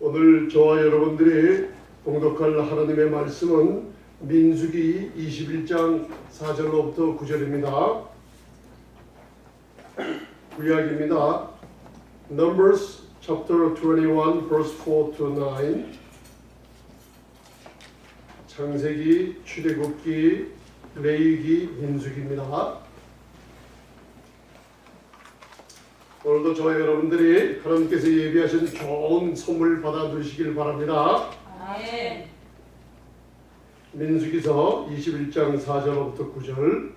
오늘 저와 여러분들이 봉독할 하나님의 말씀은 민수기 21장 4절로부터 9절입니다. 구약입니다. Numbers chapter 21 verse 4 to 9. 창세기, 출애굽기, 레위기, 민수기입니다. 오늘도 저와 여러분들이 하나님께서 예비하신 좋은 선물 받아 누리시길 바랍니다. 아멘. 민수기서 21장 4절부터 9절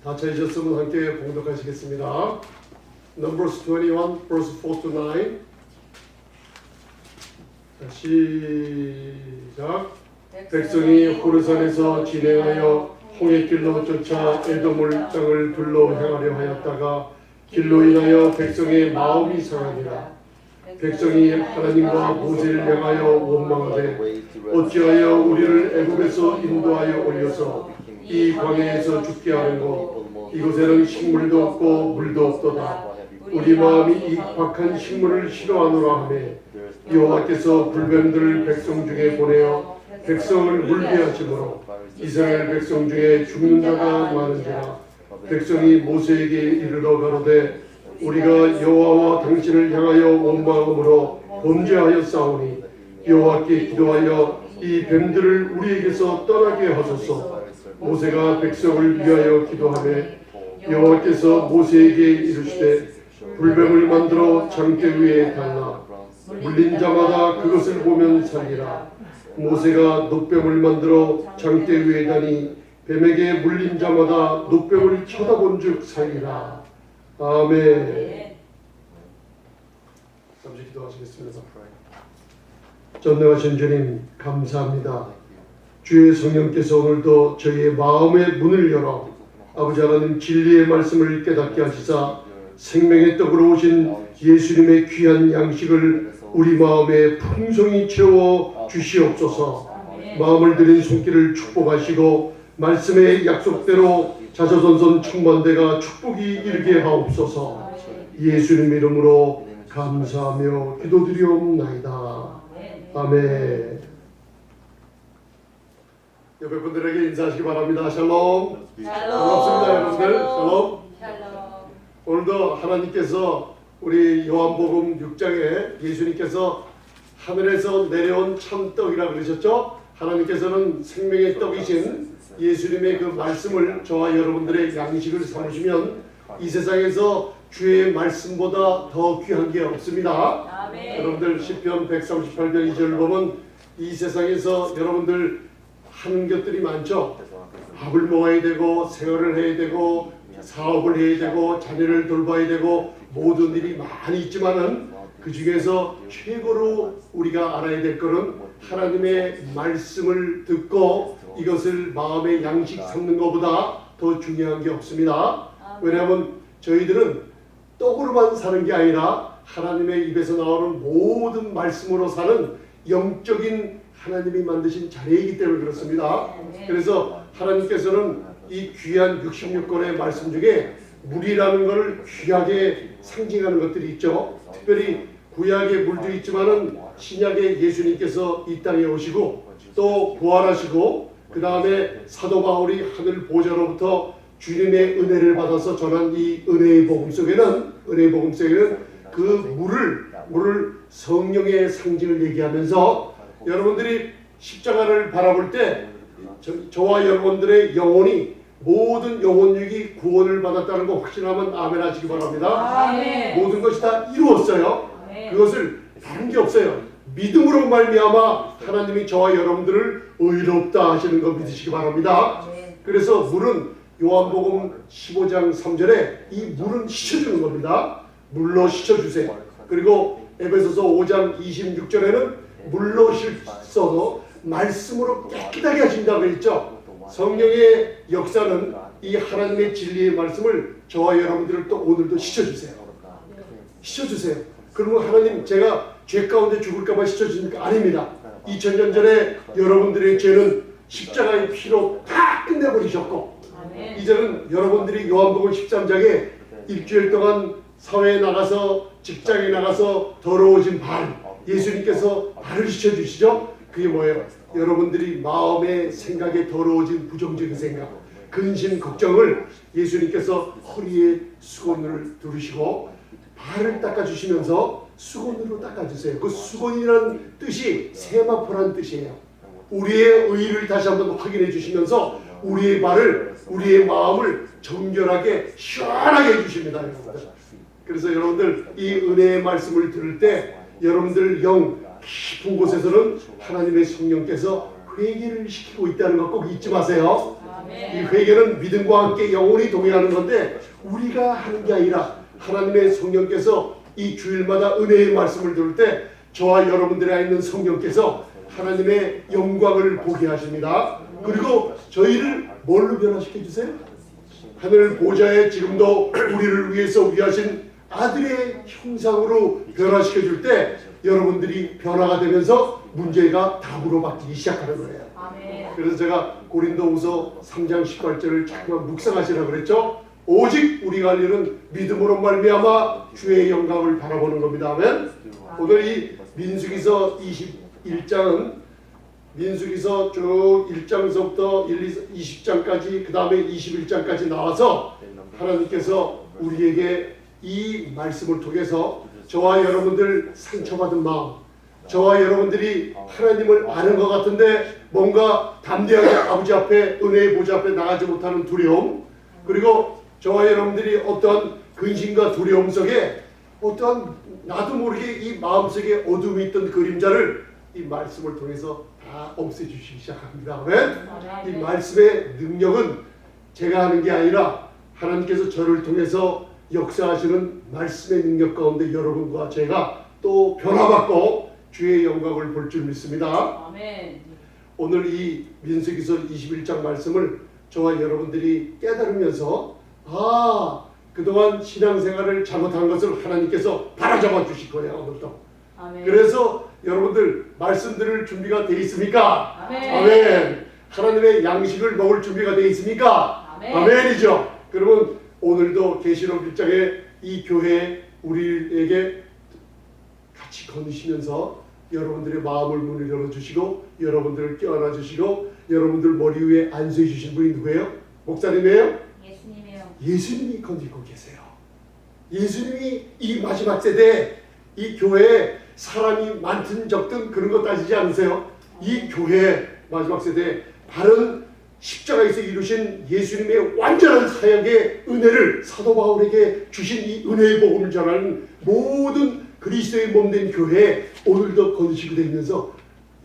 다 찾으셨으면 함께 봉독하시겠습니다. Numbers 21 verse 4 to 9. 시작. 백성이 호르산에서 진행하여 홍해길로 쫓아 에돔을 땅을 둘러 행하려 하였다가 길로 인하여 백성의 마음이 상하니라. 백성이 하나님과 모세를 향하여 원망하되 어찌하여 우리를 애굽에서 인도하여 올려서 이 광야에서 죽게 하는고 이곳에는 식물도 없고 물도 없도다. 우리 마음이 이 박한 식물을 싫어하노라 하며 여호와께서 불뱀들을 백성 중에 보내어 백성을 물게 하심으로 이스라엘 백성 중에 죽는 자가 많은지라. 백성이 모세에게 이르러 가로되 우리가 여호와와 당신을 향하여 원망함으로 범죄하여 싸우니 여호와께 기도하여 이 뱀들을 우리에게서 떠나게 하소서. 모세가 백성을 위하여 기도하며 여호와께서 모세에게 이르시되 불뱀을 만들어 장대 위에 달라 물린 자마다 그것을 보면 살리라. 모세가 놋뱀을 만들어 장대 위에 다니 뱀에게 물린 자마다 놋뱀을 쳐다본 즉 살리라. 아멘. 잠시 기도하시겠습니다. 전능하신 주님 감사합니다. 주의 성령께서 오늘도 저희의 마음의 문을 열어 아버지 하나님 진리의 말씀을 깨닫게 하시사 생명의 떡으로 오신 예수님의 귀한 양식을 우리 마음에 풍성히 채워 주시옵소서. 마음을 들인 손길을 축복하시고 말씀의 약속대로 자저손손 천만대가 축복이 이르게 하옵소서. 예수님 이름으로 감사하며 기도드리옵나이다. 아멘. 옆에 분들에게 인사하시기 바랍니다. 샬롬. 반갑습니다 여러분들. 샬롬. 오늘도 하나님께서 우리 요한복음 6장에 예수님께서 하늘에서 내려온 참떡이라고 그러셨죠. 하나님께서는 생명의 떡이신 예수님의 그 말씀을 저와 여러분들의 양식을 삼으시면 이 세상에서 주의 말씀보다 더 귀한 게 없습니다. 아멘. 여러분들 시편 138편 2절 보면 이 세상에서 여러분들 하는 것들이 많죠. 밥을 먹어야 되고 생활을 해야 되고 사업을 해야 되고 자녀를 돌봐야 되고 모든 일이 많이 있지만은 그 중에서 최고로 우리가 알아야 될 것은 하나님의 말씀을 듣고 이것을 마음의 양식 삼는 것보다 더 중요한 게 없습니다. 왜냐하면 저희들은 떡으로만 사는 게 아니라 하나님의 입에서 나오는 모든 말씀으로 사는 영적인 하나님이 만드신 자리이기 때문에 그렇습니다. 그래서 하나님께서는 이 귀한 66권의 말씀 중에 물이라는 것을 귀하게 상징하는 것들이 있죠. 특별히 구약의 물도 있지만은 신약의 예수님께서 이 땅에 오시고 또 부활하시고 그 다음에 사도 바울이 하늘 보좌로부터 주님의 은혜를 받아서 전한 이 은혜의 복음 속에는 그 물을 성령의 상징을 얘기하면서 여러분들이 십자가를 바라볼 때 저와 여러분들의 영혼이 모든 영혼육이 구원을 받았다는 거 확신하면 아멘 하시기 바랍니다. 아멘. 모든 것이 다 이루었어요. 아멘. 그것을 다른 게 없어요. 믿음으로 말미암아 하나님이 저와 여러분들을 의롭다 하시는 거 믿으시기 바랍니다. 아멘. 그래서 물은 요한복음 15장 3절에 이 물은 씻어주는 겁니다. 물로 씻어주세요. 그리고 에베소서 5장 26절에는 물로 씻어서 말씀으로 깨끗하게 하신다고 했죠. 성령의 역사는 이 하나님의 진리의 말씀을 저와 여러분들을 또 오늘도 씻어주세요. 씻어주세요. 그러면 하나님 제가 죄 가운데 죽을까봐 씻어주니까 아닙니다. 2000년 전에 여러분들의 죄는 십자가의 피로 다 끝내버리셨고 이제는 여러분들이 요한복음 13장에 일주일 동안 사회에 나가서 직장에 나가서 더러워진 발, 예수님께서 발을 씻어주시죠. 그게 뭐예요? 여러분들이 마음의 생각에 더러워진 부정적인 생각, 근심, 걱정을 예수님께서 허리에 수건을 두르시고 발을 닦아주시면서 수건으로 닦아주세요. 그 수건이라는 뜻이 세마포라는 뜻이에요. 우리의 의를 다시 한번 확인해 주시면서 우리의 발을, 우리의 마음을 정결하게 시원하게 해주십니다. 여러분들. 그래서 여러분들 이 은혜의 말씀을 들을 때 여러분들 영 깊은 곳에서는 하나님의 성령께서 회개를 시키고 있다는 것 꼭 잊지 마세요. 이 회개는 믿음과 함께 영원히 동행하는 건데 우리가 하는 게 아니라 하나님의 성령께서 이 주일마다 은혜의 말씀을 들을 때 저와 여러분들에 있는 성령께서 하나님의 영광을 보게 하십니다. 그리고 저희를 뭘로 변화시켜 주세요? 하늘 보좌에 지금도 우리를 위해서 위하신 아들의 형상으로 변화시켜 줄 때 여러분들이 변화가 되면서 문제가 답으로 바뀌기 시작하는 거예요. 그래서 제가 고린도후서 3장 18절을 자꾸만 묵상하시라고 그랬죠. 오직 우리가 할 일은 믿음으로 말미암아 주의 영광을 바라보는 겁니다. 아멘. 오늘 이 민수기서 21장은 민수기서 쭉 1장서부터 20장까지 그 다음에 21장까지 나와서 하나님께서 우리에게 이 말씀을 통해서 저와 여러분들 상처받은 마음, 저와 여러분들이 하나님을 아는 것 같은데 뭔가 담대하게 아버지 앞에 은혜의 보좌 앞에 나가지 못하는 두려움, 그리고 저와 여러분들이 어떤 근심과 두려움 속에 어떤 나도 모르게 이 마음속에 어둠이 있던 그림자를 이 말씀을 통해서 다 없애주시기 시작합니다. 왜? 이 말씀의 능력은 제가 하는 게 아니라 하나님께서 저를 통해서 역사하시는 말씀의 능력 가운데 여러분과 제가 또 변화받고 주의 영광을 볼 줄 믿습니다. 아멘. 오늘 이 민수기서 21장 말씀을 저와 여러분들이 깨달으면서 그동안 신앙생활을 잘못한 것을 하나님께서 바로잡아 주실 거예요. 오늘도. 아멘. 그래서 여러분들 말씀 들을 준비가 돼 있습니까? 아멘. 아멘. 하나님의 양식을 먹을 준비가 돼 있습니까? 아멘. 아멘이죠. 그러면 오늘도 계시록 1장에 이 교회 우리에게 같이 거두시면서 여러분들의 마음을 문을 열어주시고 여러분들을 깨어나 주시고 여러분들 머리 위에 안수해 주신 분이 누구예요? 목사님이에요? 예수님이요. 예수님이 건드리고 계세요. 예수님이 이 마지막 세대에 이 교회에 사람이 많든 적든 그런 거 따지지 않으세요. 이 교회 마지막 세대에 바른 십자가에서 이루신 예수님의 완전한 사역의 은혜를 사도 바울에게 주신 이 은혜의 복음을 전하는 모든 그리스도의 몸된 교회에 오늘도 거두시게 되면서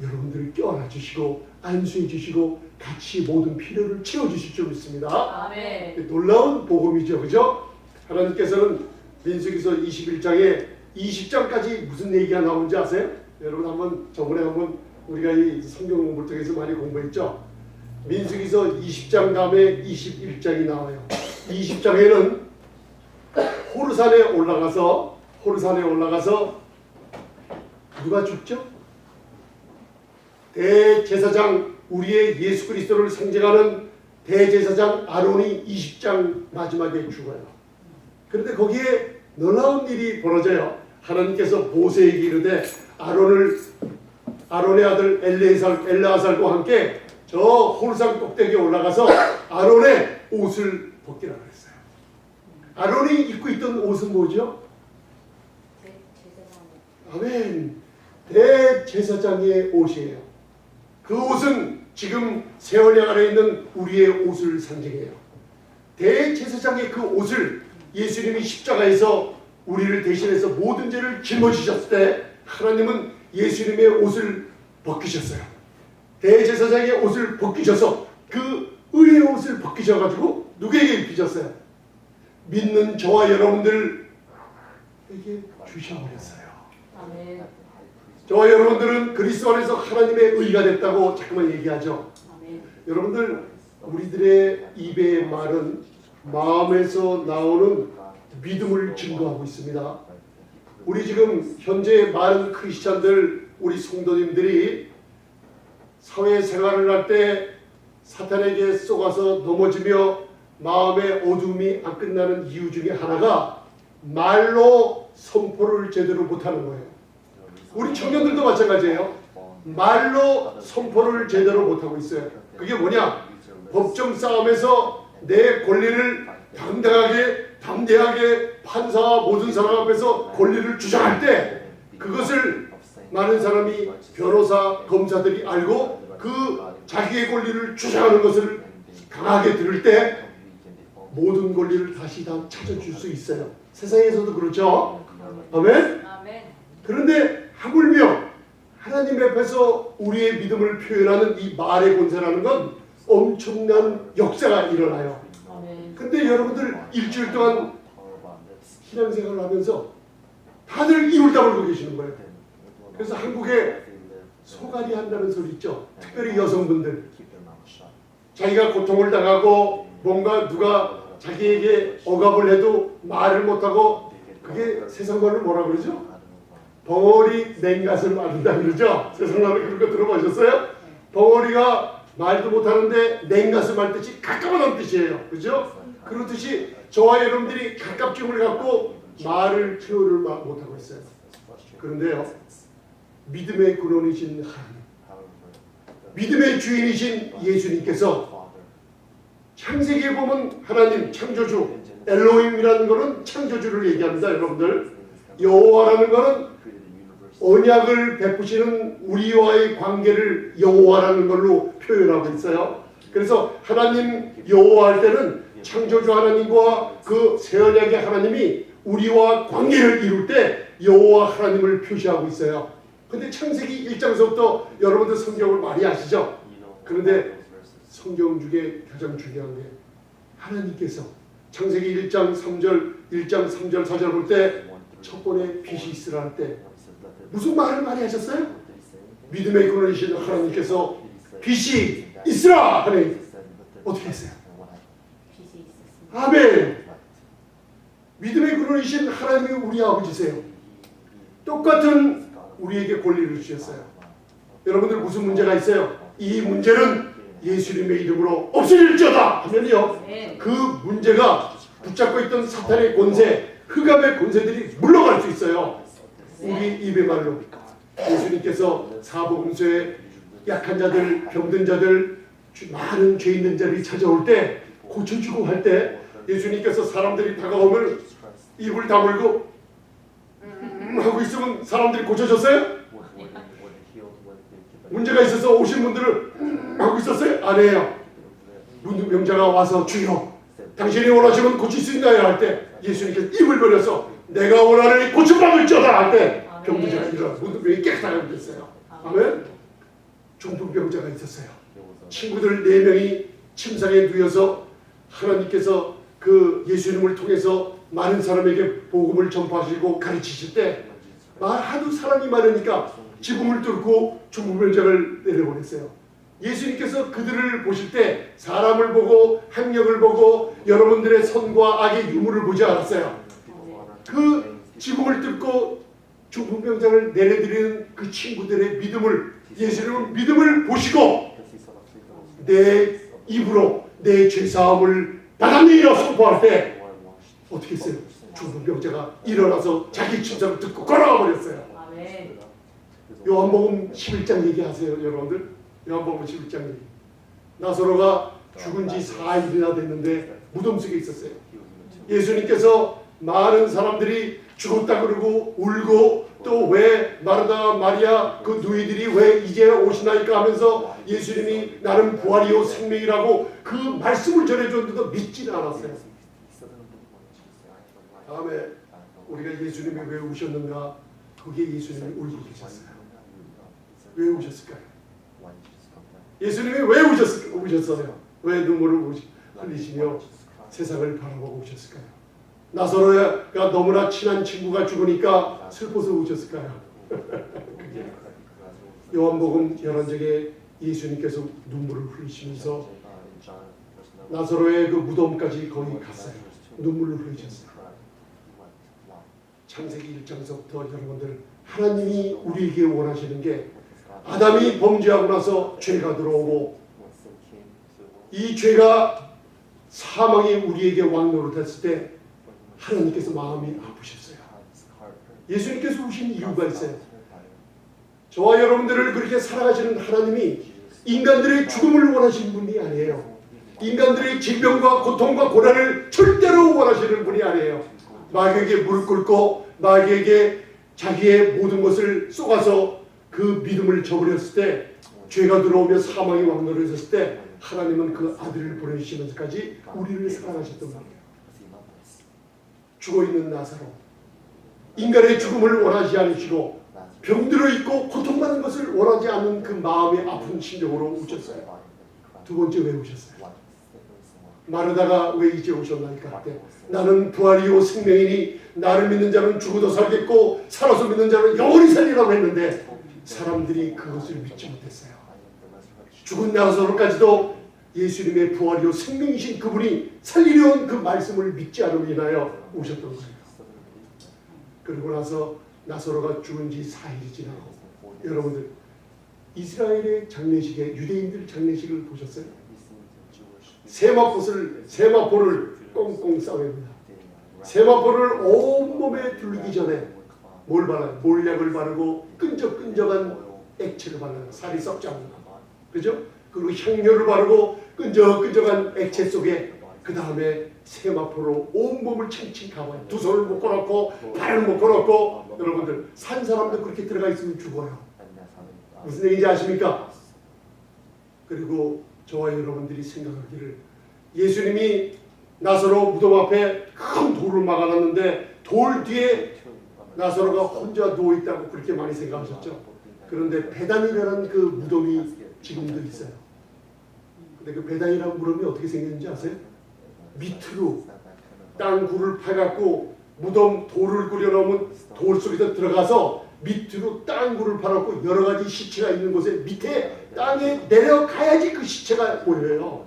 여러분들을 껴안아 주시고 안수해 주시고 같이 모든 필요를 채워주실 줄 믿습니다. 아멘. 놀라운 복음이죠. 그죠? 하나님께서는 민수기서 21장에 20장까지 무슨 얘기가 나오는지 아세요? 여러분 한번 저번에 한번 우리가 이 성경 공부를 통해서 많이 공부했죠. 민수기서 20장 다음에 21장이 나와요. 20장에는 호르산에 올라가서 누가 죽죠? 대제사장 우리의 예수 그리스도를 상징하는 대제사장 아론이 20장 마지막에 죽어요. 그런데 거기에 놀라운 일이 벌어져요. 하나님께서 모세에게 이르되 아론의 아들 엘르아살과 함께 저 홀산 꼭대기에 올라가서 아론의 옷을 벗기라 그랬어요. 아론이 입고 있던 옷은 뭐죠? 아멘. 대제사장의 옷이에요. 그 옷은 지금 세월량 아래 있는 우리의 옷을 상징해요. 대제사장의 그 옷을 예수님이 십자가에서 우리를 대신해서 모든 죄를 짊어지셨을 때 하나님은 예수님의 옷을 벗기셨어요. 대제사장의 옷을 벗기셔서 그 의의 옷을 벗기셔가지고 누구에게 입히셨어요? 믿는 저와 여러분들에게 주셔버렸어요. 아멘. 저와 여러분들은 그리스도 안에서 하나님의 의가 됐다고 자꾸만 얘기하죠. 아멘. 여러분들 우리들의 입의 말은 마음에서 나오는 믿음을 증거하고 있습니다. 우리 지금 현재 많은 크리스찬들 우리 성도님들이 사회생활을 할 때 사탄에게 속아서 넘어지며 마음의 어둠이 안 끝나는 이유 중에 하나가 말로 선포를 제대로 못하는 거예요. 우리 청년들도 마찬가지예요. 말로 선포를 제대로 못하고 있어요. 그게 뭐냐? 법정 싸움에서 내 권리를 당당하게 담대하게 판사와 모든 사람 앞에서 권리를 주장할 때 그것을 많은 사람이 변호사, 검사들이 알고 그 자기의 권리를 주장하는 것을 강하게 들을 때 모든 권리를 다시 다 찾아줄 수 있어요. 세상에서도 그렇죠. 아멘? 아멘. 그런데 하물며 하나님 앞에서 우리의 믿음을 표현하는 이 말의 권세라는 건 엄청난 역사가 일어나요. 아멘. 근데 여러분들 일주일 동안 신앙생활을 하면서 다들 이불 다물고 계시는 거예요. 그래서 한국에 소갈이 한다는 소리 있죠. 특별히 여성분들. 자기가 고통을 당하고 뭔가 누가 자기에게 억압을 해도 말을 못하고 그게 세상 말로 뭐라 그러죠? 벙어리 냉갓을 맞는다 그러죠? 세상 말로 그런 거 들어보셨어요? 벙어리가 말도 못하는데 냉갓을 말듯이 가까워하는 뜻이에요. 그죠? 그렇듯이 저와 여러분들이 가깝증을 갖고 말을 표현을 못하고 있어요. 그런데요, 믿음의 근원이신 하나님, 믿음의 주인이신 예수님께서 창세기에 보면 하나님 창조주 엘로힘이라는 것은 창조주를 얘기합니다. 여러분들 여호와라는 것은 언약을 베푸시는 우리와의 관계를 여호와라는 걸로 표현하고 있어요. 그래서 하나님 여호와 할 때는 창조주 하나님과 그 새언약의 하나님이 우리와 관계를 이룰 때 여호와 하나님을 표시하고 있어요. 근데 창세기 1장서부터 여러분들 성경을 많이 아시죠? 그런데 성경 중에 가장 중요한 게 하나님께서 창세기 1장 3절 4절 볼 때 첫 번에 빛이 있으라 할 때 무슨 말을 많이 하셨어요? 믿음의 근원이신 하나님께서 빛이 있으라 하니 어떻게 했어요? 빛이 있었습니다. 아멘. 믿음의 근원이신 하나님이 우리 아버지세요. 똑같은 우리에게 권리를 주셨어요. 여러분들 무슨 문제가 있어요? 이 문제는 예수님의 이름으로 없어질지어다 하면요, 그 문제가 붙잡고 있던 사탄의 권세, 흑암의 권세들이 물러갈 수 있어요. 우리 입의 말로 예수님께서 사복음서에 약한 자들, 병든 자들, 많은 죄 있는 자들이 찾아올 때 고쳐주고 할 때 예수님께서 사람들이 다가오면 입을 다물고 하고 있으면 사람들이 고쳐졌어요? 문제가 있어서 오신 분들은 하고 있었어요? 안 해요. 문둥병자가 와서 주여 당신이 원하시면 고칠 수 있나요? 할 때 예수님께서 입을 벌려서 내가 원하는 고침받을지어다 할 때 병자가 일어나 문둥병이 깨끗하게 됐어요. 아멘. 중풍병자가 있었어요. 친구들 4명이 침상에 누워서 하나님께서 그 예수님을 통해서 많은 사람에게 복음을 전파하시고 가르치실 때 하도 사람이 많으니까 지붕을 뚫고 중풍병자를 내려보냈어요. 예수님께서 그들을 보실 때 사람을 보고 학력을 보고 여러분들의 선과 악의 유무를 보지 않았어요. 그 지붕을 뚫고 중풍병자를 내려드리는 그 친구들의 믿음을, 예수님은 믿음을 보시고 내 입으로 내 죄사함을 받았느니라 선포할 때 어떻게 했어요? 중풍병자가 일어나서 자기 침상을 뜯고 걸어가 버렸어요. 아멘. 요한복음 11장 얘기하세요, 여러분들. 요한복음 11장 얘기. 나사로가 죽은 지 4일이나 됐는데 무덤 속에 있었어요. 예수님께서 많은 사람들이 죽었다 그러고 울고 또 왜 마르다 마리아 그 누이들이 왜 이제 오시나이까 하면서 예수님이 나는 부활이요 생명이라고 그 말씀을 전해줬는데도 믿지는 않았어요. 다음에 우리가 예수님이 왜 우셨는가? 그게 예수님이 울고 계셨어요. 왜 우셨을까요? 예수님이 왜 우셨어요? 왜 눈물을 흘리시며 세상을 바라보고 우셨을까요? 나사로가 너무나 친한 친구가 죽으니까 슬퍼서 우셨을까요? 요한복음 11장에 예수님께서 눈물을 흘리시면서 나사로의 그 무덤까지 거기 갔어요. 눈물을 흘리셨어요. 창세기 1장서부터 여러분들 하나님이 우리에게 원하시는 게 아담이 범죄하고 나서 죄가 들어오고 이 죄가 사망이 우리에게 왕노릇했을 때 하나님께서 마음이 아프셨어요. 예수님께서 오신 이유가 있어요. 저와 여러분들을 그렇게 사랑하시는 하나님이 인간들의 죽음을 원하시는 분이 아니에요. 인간들의 질병과 고통과 고난을 절대로 원하시는 분이 아니에요. 마귀에게 무릎 꿇고 마귀에게 자기의 모든 것을 쏟아서 그 믿음을 저버렸을 때, 죄가 들어오며 사망이 왕노릇했을 때 하나님은 그 아들을 보내주시면서까지 우리를 사랑하셨던 말이에요. 죽어있는 나사로, 인간의 죽음을 원하지 않으시고 병들어 있고 고통받는 것을 원하지 않는 그 마음의 아픈 심정으로 오셨어요. 두 번째 왜 오셨어요? 마르다가 왜 이제 오셨나니까 할때 나는 부활이요 생명이니 나를 믿는 자는 죽어도 살겠고 살아서 믿는 자는 영원히 살리라고 했는데 사람들이 그것을 믿지 못했어요. 죽은 나사로까지도 예수님의 부활이요 생명이신 그분이 살리려는 그 말씀을 믿지 않음으로 인하여 오셨던 거예요. 그리고 나서 나사로가 죽은 지 4일이 지나고, 여러분들 이스라엘의 장례식에 유대인들 장례식을 보셨어요? 세마포를 꽁꽁 싸맵니다. 세마포를 온몸에 두르기 전에 뭘 발라요? 몰약을 바르고 끈적끈적한 액체를 발라요. 살이 썩지 않는 거. 그죠? 그리고 향료를 바르고 끈적끈적한 액체 속에 그 다음에 세마포로 온몸을 칭칭 감아요. 두 손을 묶어놓고 발을 묶어놓고, 여러분들 산 사람도 그렇게 들어가 있으면 죽어요. 무슨 얘기인지 아십니까? 그리고 저와 여러분들이 생각하기를 예수님이 나사로 무덤 앞에 큰 돌을 막아놨는데 돌 뒤에 나사로가 혼자 누워있다고 그렇게 많이 생각하셨죠. 그런데 베단이라는 그 무덤이 지금도 있어요. 근데 그 베단이라는 무덤이 어떻게 생겼는지 아세요? 밑으로 땅굴을 파갖고 무덤 돌을 꾸려놓으면 돌 속에서 들어가서 밑으로 땅굴을 파놓고 여러 가지 시체가 있는 곳에 밑에 땅에 내려가야지 그 시체가 보여요.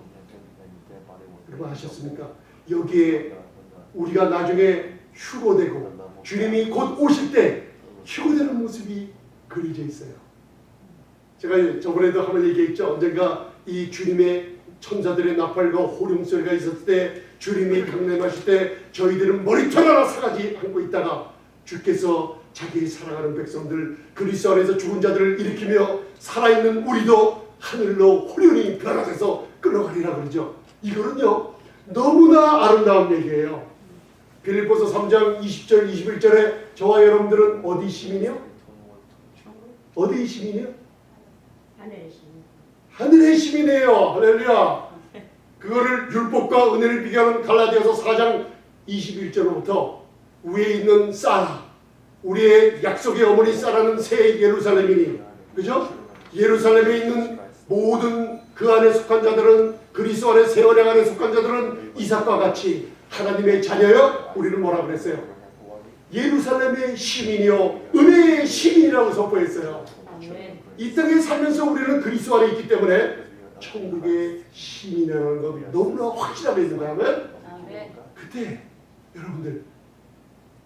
여러분 아셨습니까? 여기에 우리가 나중에 휴거되고 주님이 곧 오실 때 휴거되는 모습이 그려져 있어요. 제가 저번에도 한번 얘기했죠. 언젠가 이 주님의 천사들의 나팔과 호령 소리가 있었을 때, 주님이 강림하실 때 저희들은 머리털 하나 사가지 안고 있다가 주께서 자기 사랑하는 백성들 그리스도 안에서 죽은 자들을 일으키며 살아있는 우리도 하늘로 호련히 변화돼서 끌어가리라 그러죠. 이거는요 너무나 아름다운 얘기예요. 빌립보서 3장 20절 21절에 저와 여러분들은 어디 시민이요? 어디 시민이요? 하늘의 시민. 하늘의 시민이에요. 할렐루야. 그거를 율법과 은혜를 비교하는 갈라디아서 4장 21절로부터 위에 있는 사라, 우리의 약속의 어머니 사라는 새 예루살렘이니, 그죠? 예루살렘에 있는 모든 그 안에 속한 자들은, 그리스도 안에 새 언약 안에 속한 자들은 이삭과 같이 하나님의 자녀여. 우리는 뭐라 그랬어요? 예루살렘의 시민이요 은혜의 시민이라고 선포했어요. 이 땅에 살면서 우리는 그리스도 안에 있기 때문에 천국의 시민이라는 것 너무나 확실하게 있는 거라면, 그때 여러분들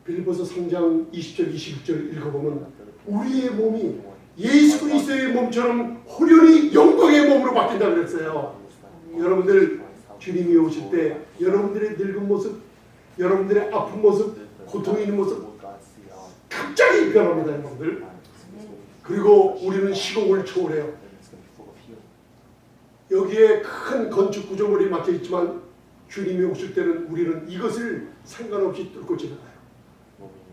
빌립보서 3장 20절 21절 읽어보면 우리의 몸이 예수 그리스도의 몸처럼 호련히 영광의 몸으로 바뀐다고 그랬어요. 여러분들 주님이 오실 때 여러분들의 늙은 모습, 여러분들의 아픈 모습, 고통이 있는 모습 갑자기 변합니다, 여러분들. 그리고 우리는 시공을 초월해요. 여기에 큰 건축 구조물이 막혀 있지만 주님이 오실 때는 우리는 이것을 상관없이 뚫고 지나가요.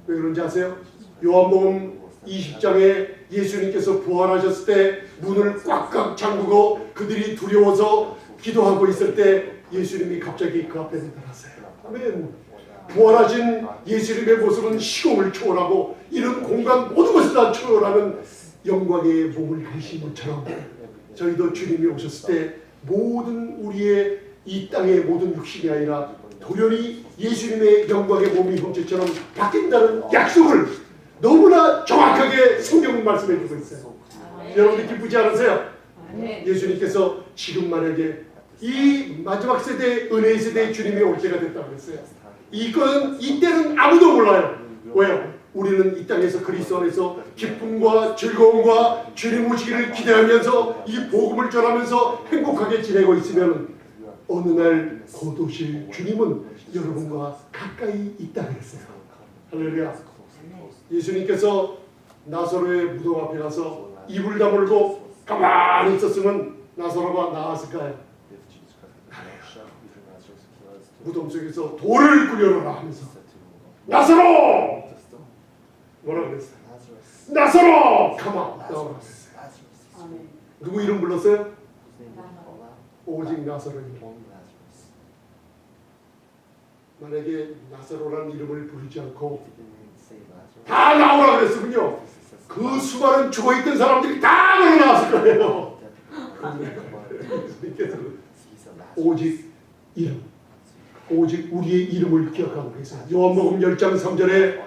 왜 그런지 아세요? 요한복음 20장에 예수님께서 부활하셨을 때 문을 꽉꽉 잠그고 그들이 두려워서 기도하고 있을 때 예수님이 갑자기 그 앞에 나타났어요. 아멘. 부활하신 예수님의 모습은 시공을 초월하고 이런 공간 모든 것을 다 초월하는 영광의 몸을 가지신 것처럼 저희도 주님이 오셨을 때 모든 우리의 이 땅의 모든 육신이 아니라 도련히 예수님의 영광의 몸이 형체처럼 바뀐다는 약속을 너무나 정확하게 성경은 말씀해 주고 있어요. 여러분들 기쁘지 않으세요? 예수님께서 지금 만약에 이 마지막 세대, 은혜의 세대의 주님이 올 때가 됐다고 했어요. 이때는 아무도 몰라요. 왜요? 우리는 이 땅에서 그리스도 안에서 기쁨과 즐거움과 주님 오시기를 기대하면서 이 복음을 전하면서 행복하게 지내고 있으면 어느 날 곧 오실 주님은 여러분과 가까이 있다 그랬어요. 할렐루야. 예수님께서 나사로의 무덤 앞에 가서 이불 다물고 가만히 있었으면 나사로가 나았을까요? 무덤 속에서 돌을 굴려라 하면서 나사로! 뭐라 그랬어요? 나사로! 가만! 나오라 그랬어요. 아멘. 누구 이름 불렀어요? 오직 나사로입니다. 만약에 나사로라는 이름을 부르지 않고 다 나오라 그랬으면요, 그 수많은 죽어있던 사람들이 다 나왔을 거예요. 예수님께서 오직 이름, 오직 우리의 이름을 기억하고 계세요. 요한복음 10장 3절에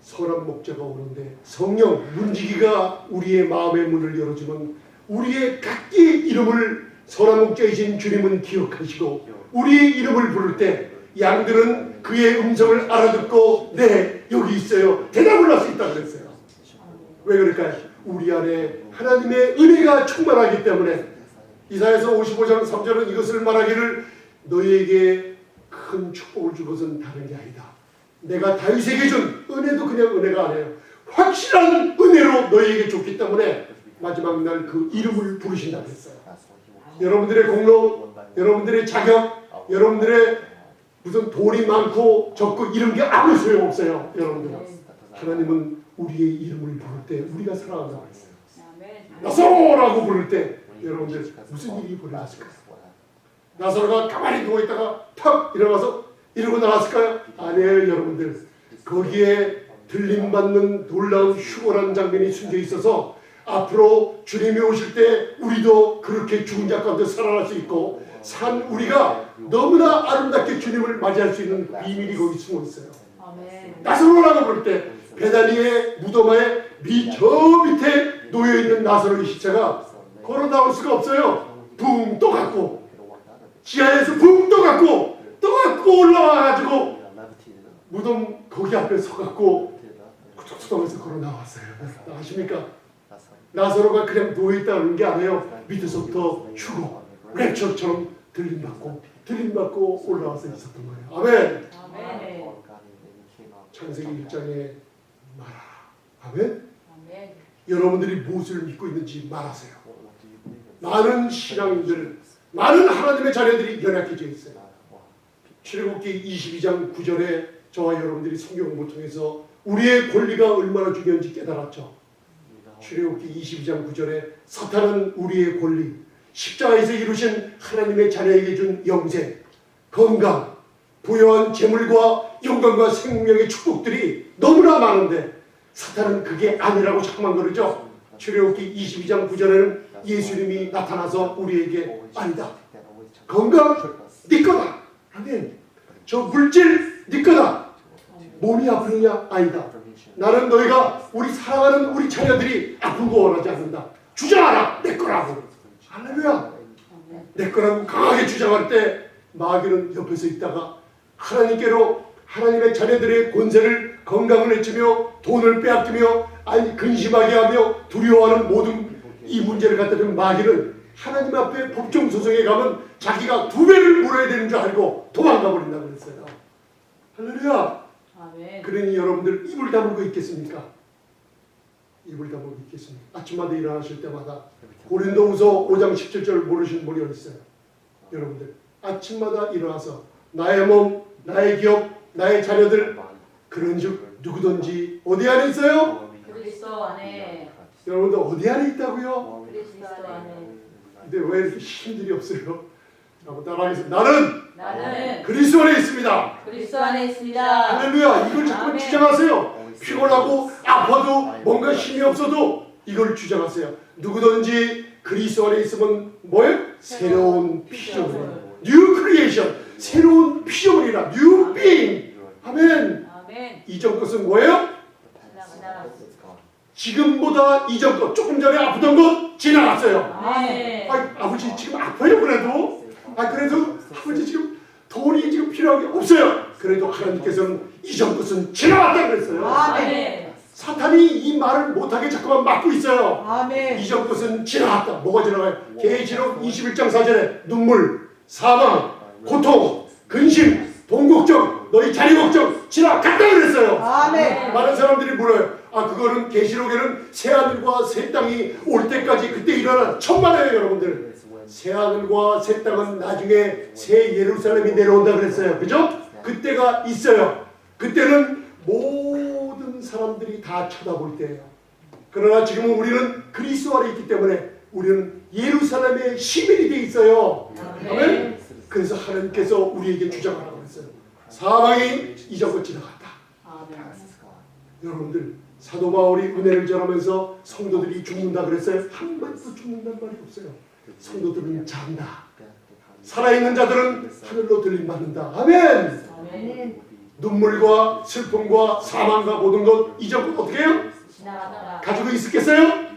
선한 목자가 오는데 성령 문지기가 우리의 마음의 문을 열어주면 우리의 각기 이름을 선한 목자이신 주님은 기억하시고 우리의 이름을 부를 때 양들은 그의 음성을 알아듣고 네 여기 있어요 대답을 할 수 있다고 그랬어요. 왜 그럴까요? 우리 안에 하나님의 은혜가 충만하기 때문에. 이사야서 55장 3절은 이것을 말하기를 너희에게 큰 축복을 준 것은 다른 게 아니다. 내가 다윗에게 준 은혜도 그냥 은혜가 아니에요. 확실한 은혜로 너희에게 줬기 때문에 마지막 날 그 이름을 부르신다고 했어요. 여러분들의 공로, 여러분들의 자격, 여러분들의 무슨 돈이 많고 적고 이런 게 아무 소용 없어요. 여러분들 하나님은 우리의 이름을 부를 때 우리가 사랑한다고 했어요. 나사로라고 부를 때 여러분들 무슨 일이 벌어졌을까요? 나사로가 가만히 누워있다가 탁 일어나서 이러고 나왔을까요? 아니에요. 여러분들 거기에 들림받는 놀라운 휴거라는 장면이 숨겨 있어서 앞으로 주님이 오실 때 우리도 그렇게 죽은 자 가운데 살아날 수 있고 산 우리가 너무나 아름답게 주님을 맞이할 수 있는 비밀이 거기 숨어 있어요. 나사로라고 부를 때 베다니의 무덤에 저 밑에 놓여있는 나사로의 시체가 걸어 나올 수가 없어요. 붕 떠갖고 지하에서 붕 떠갖고 올라와가지고 무덤 거기 앞에 서갖고 구석구석에서 걸어 나왔어요. 아십니까? 나사로가 그냥 누워있다는 게 아니에요. 밑에서부터 휴거 랩처처럼 들림받고 올라와서 있었던 거예요. 아멘. 아멘. 창세기 1장에 말하라. 아멘. 여러분들이 무엇을 믿고 있는지 말하세요. 많은 신앙인들, 많은 하나님의 자녀들이 연약해져 있어요. 출애굽기 22장 9절에 저와 여러분들이 성경 공부 통해서 우리의 권리가 얼마나 중요한지 깨달았죠. 출애굽기 22장 9절에 사탄은 우리의 권리, 십자가에서 이루신 하나님의 자녀에게 준 영생, 건강, 부여한 재물과 영광과 생명의 축복들이 너무나 많은데 사탄은 그게 아니라고 자꾸만 그러죠. 출애굽기 22장 9절에는 예수님이 나타나서 우리에게 아니다. 건강 네 거다. 아멘. 저 물질 네 거다. 몸이 아프느냐? 아니다. 나는 너희가 우리 사랑하는 우리 자녀들이 아픈 거 원하지 않는다. 주장하라. 내 거라고. 할렐루야. 내 거라고 강하게 주장할 때 마귀는 옆에서 있다가 하나님께로 하나님의 자녀들의 권세를 건강을 해치며 돈을 빼앗기며 아니 근심하게 하며 두려워하는 모든 이 문제를 갖다 준 마귀는 하나님 앞에 법정 소송에 가면 자기가 2배를 물어야 되는 줄 알고 도망가 버린다고 그랬어요. 할렐루야. 아멘. 그러니 여러분들 입을 다물고 있겠습니까? 입을 다물고 있겠습니까? 아침마다 일어나실 때마다 고린도후서 5장 17절 모르시는 분이 어디 있어요? 여러분들 아침마다 일어나서 나의 몸, 나의 기업, 나의 자녀들 그런즉 누구든지 어디 안에 있어요? 그리스도 안에. 여러분들 어디 안에 있다고요? 그리스도 안에. 근데 왜 이렇게 힘들이 없어요? 한번 따라하겠습니다. 나는 그리스도 안에 있습니다. 그리스도 안에 있습니다. 할렐루야. 이걸 자꾸 아멘. 주장하세요. 피곤하고 아파도 뭔가 힘이 없어도 이걸 주장하세요. 누구든지 그리스도 안에 있으면 뭐예요? 새로운 피조물. 뉴 크리에이션. 새로운 피조물이라. 뉴 빙. 아멘. 아멘. 이전 것은 뭐예요? 지나가다. 지금보다 이전 것, 조금 전에 아프던 것 지나갔어요. 아멘. 아버지 지금 아파요 그래도? 그래도 아버지 지금 돈이 지금 필요한 게 없어요. 그래도 하나님께서는 이전 것은 지나갔다 그랬어요. 아멘. 사탄이 이 말을 못하게 자꾸만 막고 있어요. 아멘. 이전 것은 지나갔다. 뭐가 지나가요? 계시록 21장 4절에 눈물, 사망, 고통, 근심, 돈 걱정, 너희 자리 걱정 지나갔다 그랬어요. 아멘. 많은 사람들이 물어요. 아, 그거는 계시록에는 새하늘과 새 땅이 올 때까지 그때 일어난 천만에요, 여러분들. 새하늘과 새 땅은 나중에 새 예루살렘이 내려온다 그랬어요. 그죠? 그때가 있어요. 그때는 모든 사람들이 다 쳐다볼 때예요. 그러나 지금은 우리는 그리스도 안에 있기 때문에 우리는 예루살렘의 시민이 돼 있어요. 아멘. 그래서 하나님께서 우리에게 주장하라고 했어요. 사망이 이전껏 지나갔다. 여러분들, 사도 바울이 은혜를 전하면서 성도들이 죽는다 그랬어요. 한 번도 죽는다는 말이 없어요. 성도들은 잔다. 살아있는 자들은 하늘로 들림받는다. 아멘. 아멘. 눈물과 슬픔과 사망과 모든 것 이전껏 어떻게 해요? 지나갔다. 가지고 있었겠어요?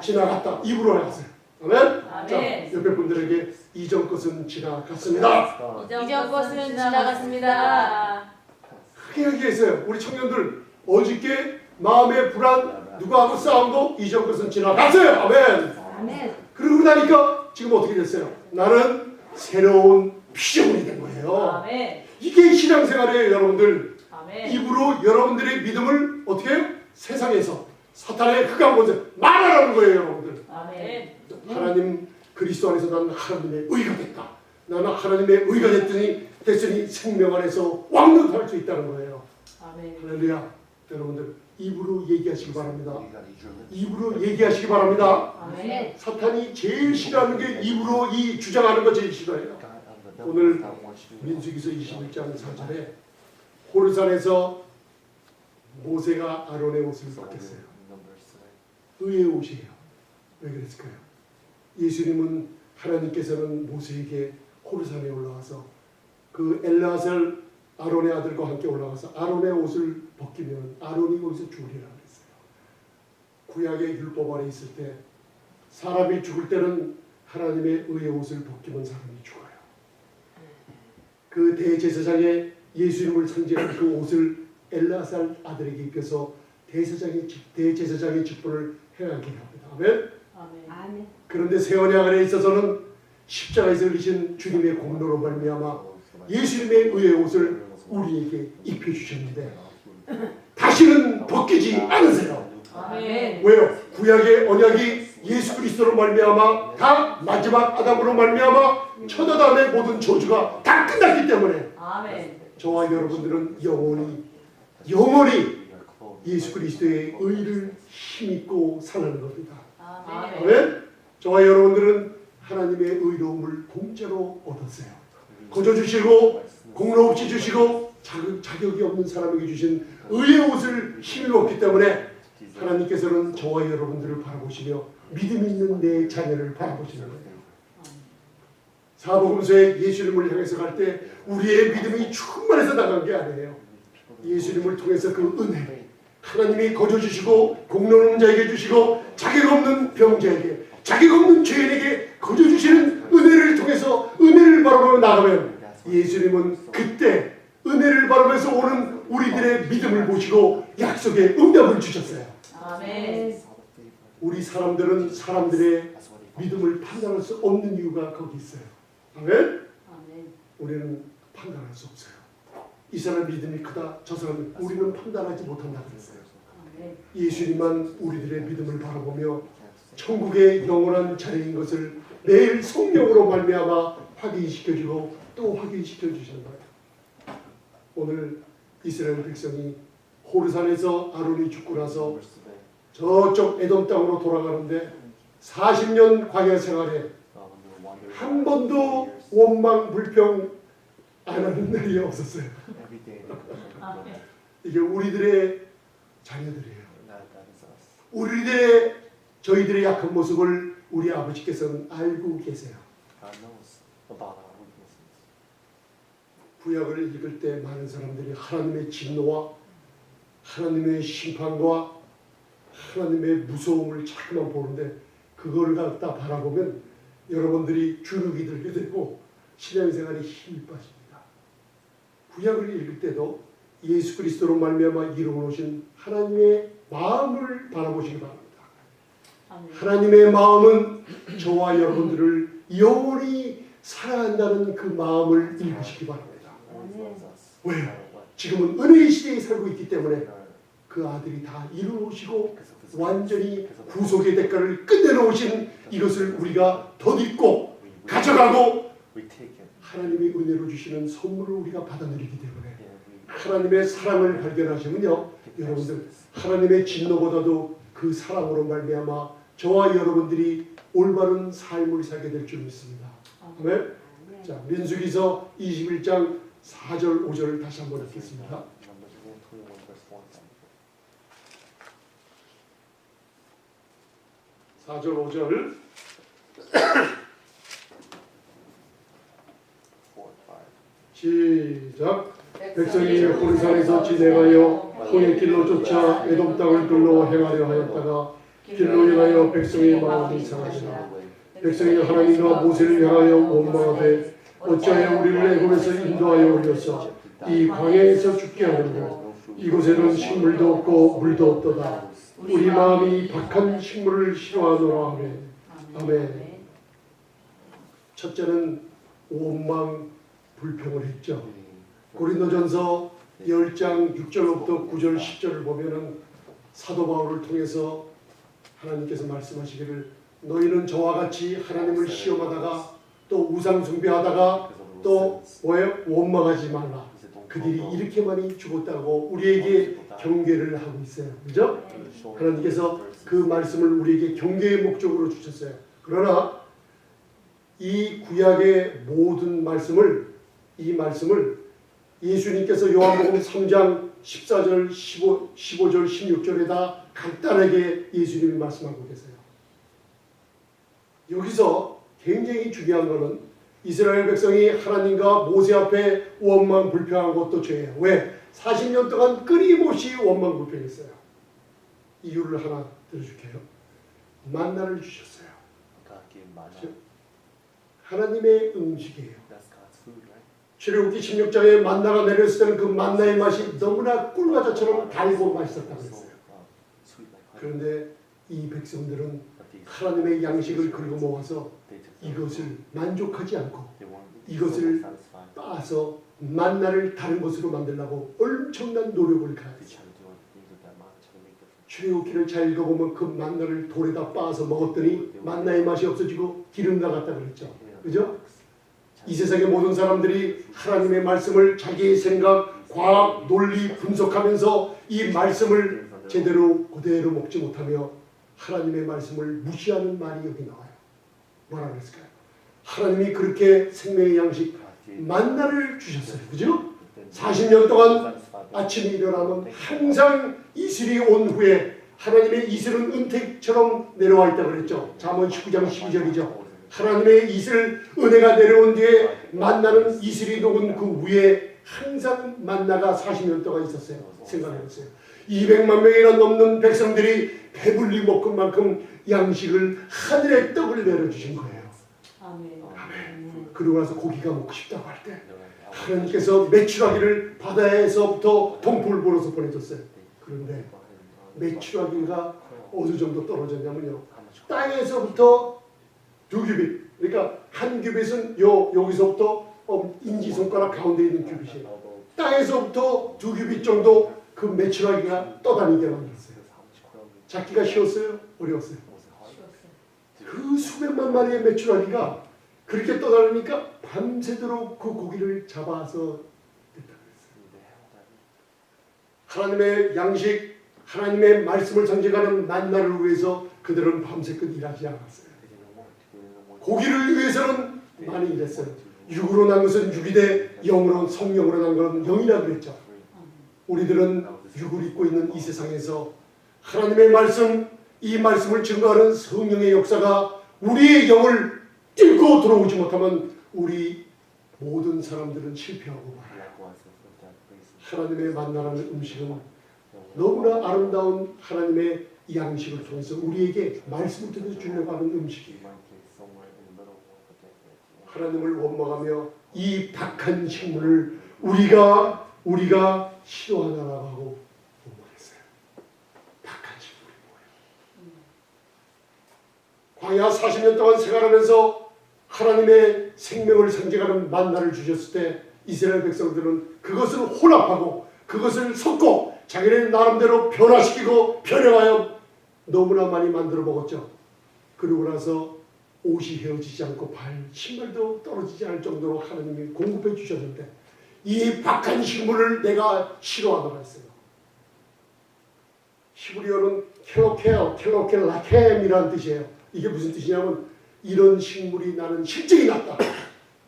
지나갔다. 입으로 하세요. 아멘. 아멘. 자, 옆에 분들에게 이전 것은 지나갔습니다. 이전 것은 지나갔습니다. 크게 얘기했어요. 우리 청년들 어저께 마음의 불안 누구하고 싸움도 이전 것은 지나갔어요. 아멘. 아멘. 그러고 나니까 지금 어떻게 됐어요? 나는 새로운 피조물이 된 거예요. 아멘. 이게 신앙생활이에요, 여러분들. 아멘. 입으로 여러분들의 믿음을 어떻게 해요? 세상에서 사탄의 흑암 곳에 말하라는 거예요, 여러분들. 아멘. 하나님 그리스도 안에서 나는 하나님의 의가 됐다. 나는 하나님의 의가 됐으니 생명 안에서 왕노할 수 있다는 거예요. 아멘. 할렐루야. 여러분들 입으로 얘기하시기 바랍니다. 입으로 얘기하시기 바랍니다. 아멘. 사탄이 제일 싫어하는 게 입으로 이 주장하는 거 제일 싫어해요. 오늘 민수기서 21장 4절에 호르산에서 모세가 아론의 옷을 벗겼어요. 의의 옷이에요. 왜 그랬을까요? 예수님은 하나님께서는 모세에게 호르산에 올라와서 그 엘르아살 아론의 아들과 함께 올라가서 아론의 옷을 벗기면 아론이 거기서 죽으리라 그랬어요. 구약의 율법 아래 있을 때 사람이 죽을 때는 하나님의 의의 옷을 벗기면 사람이 죽어요. 그 대제사장의 예수님을 상징하는 그 옷을 엘르아살 아들에게 입혀서 대제사장의 직분을 행하게 합니다. 아멘. 아멘. 그런데 새 언약 안에 있어서는 십자가에서 흘리신 주님의 공로로 말미암아 예수님의 의의 옷을 우리에게 입혀주셨는데 다시는 벗기지 않으세요. 아멘. 왜요? 구약의 언약이 예수 그리스도로 말미암아 다 마지막 아담으로 말미암아 첫 아담의 모든 저주가 다 끝났기 때문에 아멘. 저와 여러분들은 영원히 예수 그리스도의 의를 힘입고 사는 겁니다. 아멘. 아멘. 저와 여러분들은 하나님의 의로움을 공짜로 얻었어요. 거저 주시고 공로 없이 주시고 자격이 없는 사람에게 주신 의의 옷을 힘입었기 때문에 하나님께서는 저와 여러분들을 바라보시며 믿음 있는 내 자녀를 바라보시는 거예요. 사복음서에 예수님을 향해서 갈 때 우리의 믿음이 충만해서 나간 게 아니에요. 예수님을 통해서 그 은혜 하나님이 거저 주시고 공로 없는 자에게 주시고 자격 없는 병자에게 자격 없는 죄인에게 거저 주시는 은혜를 통해서 은혜를 바라보며 나가면 예수님은 그때 은혜를 바라면서 오는 우리들의 믿음을 보시고 약속의 응답을 주셨어요. 아멘. 우리 사람들은 사람들의 믿음을 판단할 수 없는 이유가 거기 있어요. 아멘? 아멘. 우리는 판단할 수 없어요. 이 사람 믿음이 크다, 저 사람 우리는 판단하지 못한다 그랬어요. 아멘. 예수님만 우리들의 믿음을 바라보며 천국의 영원한 자리인 것을 매일 성령으로 말미암아 확인시켜주고 또 확인시켜주시는 거예요. 오늘 이스라엘 백성이 호르산에서 아론이 죽고 나서 저쪽 에돔 땅으로 돌아가는데 40년 광야 생활에 한 번도 원망 불평 안 하는 날이 없었어요. 아멘. 이게 우리들의 자녀들이에요. 우리들의 저희들의 약한 모습을 우리 아버지께서는 알고 계세요. 구약을 읽을 때 많은 사람들이 하나님의 진노와 하나님의 심판과 하나님의 무서움을 자꾸만 보는데 그거를 갖다 바라보면 여러분들이 주눅이 들게 되고 신앙생활에 힘이 빠집니다. 구약을 읽을 때도 예수 그리스도로 말미암아 이루어 놓으신 하나님의 마음을 바라보시기 바랍니다. 하나님의 마음은 저와 여러분들을 영원히 사랑한다는 그 마음을 읽으시기 바랍니다. 왜요? 지금은 은혜의 시대에 살고 있기 때문에 그 아들이 다 이루어오시고 완전히 구속의 대가를 끝내놓으신 이것을 우리가 덧입고 가져가고 하나님의 은혜로 주시는 선물을 우리가 받아들이기 때문에 하나님의 사랑을 발견하시면요, 여러분들 하나님의 진노보다도 그 사랑으로 말미암아 저와 여러분들이 올바른 삶을 살게 될 줄 믿습니다. 아멘. 자, 민수기서 21장 4절 5절을 다시 한번 읽겠습니다. 4절 5절 시작. 백성이 호르산에서 진행하여 홍해 길로 쫓아 에돔 땅을 둘러 행하려 하였다가 길로 행하여 백성의 마음이 상하니라. 백성이 하나님과 모세를 향하여 원망하되 어찌하여 우리를 애굽에서 인도하여 올려서 이 광야에서 죽게 하느냐. 이곳에는 식물도 없고 물도 없도다. 우리 마음이 박한 식물을 싫어하노라. 아멘. 아멘. 첫째는 원망 불평을 했죠. 고린도전서 10장 6절부터 9절 10절을 보면은 사도 바울을 통해서 하나님께서 말씀하시기를 너희는 저와 같이 하나님을 시험하다가 또 우상 숭배하다가 또 뭐예요? 원망하지 말라. 그들이 이렇게 많이 죽었다고 우리에게 경계를 하고 있어요. 그죠? 하나님께서 그 말씀을 우리에게 경계의 목적으로 주셨어요. 그러나 이 구약의 모든 말씀을 이 말씀을 예수님께서 요한복음 3장 14절, 15절, 16절에다 간단하게 예수님이 말씀하고 계세요. 여기서 굉장히 중요한 것은 이스라엘 백성이 하나님과 모세 앞에 원망 불평한 것도 죄예요. 왜? 40년 동안 끊임없이 원망 불평했어요. 이유를 하나 들어줄게요. 만나를 주셨어요. 하나님의 음식이에요. 출애굽기 16장에 만나가 내렸을 때는 그 만나의 맛이 너무나 꿀과자처럼 달고 맛있었다고 했어요. 그런데 이 백성들은 하나님의 양식을 긁어 모아서 이것을 만족하지 않고 이것을 빠서 만나를 다른 것으로 만들려고 엄청난 노력을 가했어요. 출애굽기를 잘 읽어보면 그 만나를 돌에다 빻아서 먹었더니 만나의 맛이 없어지고 기름 나갔다 그랬죠. 그죠? 이 세상의 모든 사람들이 하나님의 말씀을 자기의 생각, 과학, 논리 분석하면서 이 말씀을 제대로 그대로 먹지 못하며 하나님의 말씀을 무시하는 말이 여기 나와요. 뭐라 그랬을까요? 하나님이 그렇게 생명의 양식 만나를 주셨어요. 그죠? 40년 동안 아침에 일어나면 항상 이슬이 온 후에 하나님의 이슬은 은택처럼 내려와 있다고 그랬죠. 잠언 19장 12절이죠. 하나님의 이슬 은혜가 내려온 뒤에 만나는 이슬이 녹은 그 위에 항상 만나가 40년 동안 있었어요. 생각해보세요. 200만 명이나 넘는 백성들이 배불리 먹을 만큼 양식을 하늘의 떡을 내려주신 거예요. 아멘. 그러고 나서 고기가 먹고 싶다고 할 때 하나님께서 메추라기를 바다에서부터 동풀 불어서 보내줬어요. 그런데 메추라기가 어느 정도 떨어졌냐면요, 땅에서부터 2규빗, 그러니까 한 규빗은 여기서부터 인지손가락 가운데 있는 규빗이에요. 땅에서부터 2규빗 정도 그 메추라기가 떠다니게 만들었어요. 잡기가 쉬웠어요? 어려웠어요? 그 수백만 마리의 메추라기가 그렇게 떠다니니까 밤새도록 그 고기를 잡아서 됐다고 했어요. 하나님의 양식, 하나님의 말씀을 상징하는 만나를 위해서 그들은 밤새껏 일하지 않았어요. 고기를 위해서는 많이 일했어요. 육으로 난 것은 육이 돼 영으로, 성령으로 난 것은 영이라 그랬죠. 우리들은 육을 입고 있는 이 세상에서 하나님의 말씀, 이 말씀을 증거하는 성령의 역사가 우리의 영을 뚫고 들어오지 못하면 우리 모든 사람들은 실패하고 말아요. 하나님의 만나라는 음식은 너무나 아름다운 하나님의 양식을 통해서 우리에게 말씀을 통해서 주려고 하는 음식이에요. 하나님을 원망하며 이 박한 식물을 우리가 싫어하냐라고 하고 원망했어요. 박한 식물이 뭐예요? 광야 40년 동안 생활하면서 하나님의 생명을 상징하는 만나를 주셨을 때 이스라엘 백성들은 그것을 혼합하고 그것을 섞고 자기네 나름대로 변화시키고 변형하여 너무나 많이 만들어 먹었죠. 그러고 나서 옷이 헤어지지 않고 신발도 떨어지지 않을 정도로 하나님이 공급해 주셨는데 이 박한 식물을 내가 싫어하다고 했어요. 히브리어는 켈로켈라켐이라는 뜻이에요. 이게 무슨 뜻이냐면 이런 식물이 나는 실증이 났다.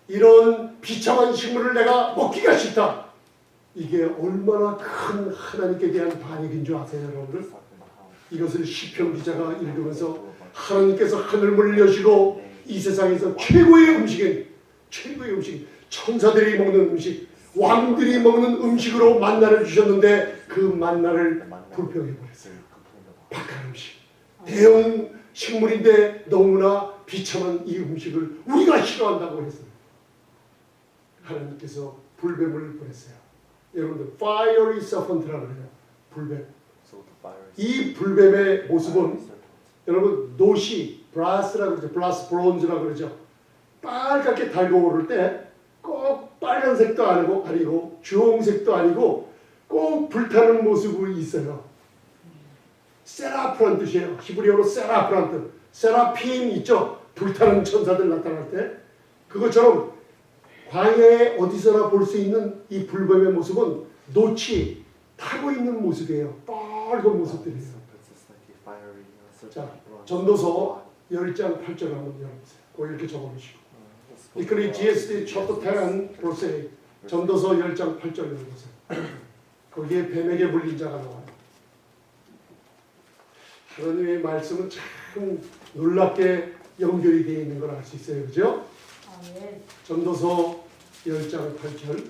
이런 비참한 식물을 내가 먹기가 싫다. 이게 얼마나 큰 하나님께 대한 반역인 줄 아세요, 여러분들? 이것을 시편 기자가 읽으면서 하나님께서 하늘문을 여시고 이 세상에서 최고의 음식인 천사들이 먹는 음식, 왕들이 먹는 음식으로 만나를 주셨는데 그 만나를 불평해 버렸어요. 박한 음식, 대형 식물인데 너무나 비참한 이 음식을 우리가 싫어한다고 했어요. 하나님께서 불뱀을 보냈어요. 여러분들 fiery serpent라고 해요. 불뱀. 이 불뱀의 모습은 여러분 노시 브라스라고 그러죠. 브라스 브론즈라고 그러죠. 빨갛게 달궈오를 때 꼭 빨간색도 아니고 주홍색도 아니고 꼭 불타는 모습이 있어요. 세라프란 뜻이에요. 히브리어로 세라프란 뜻. 세라핌 있죠. 불타는 천사들 나타날 때 그것처럼 광야에 어디서나 볼 수 있는 이 불뱀의 모습은 노치 타고 있는 모습이에요. 빨간 모습들이에요. 자, 전도서 10장 8절 한번 열어보세요. 꼭 이렇게 적어보시고 이크리 GSD chapter 10 verse 8 전도서 10장 8절 열어보세요. 거기에 뱀에게 물린 자가 나와요. 하나님의 말씀은 참 놀랍게 연결이 되어 있는 걸 알 수 있어요. 그죠? 전도서 10장 8절.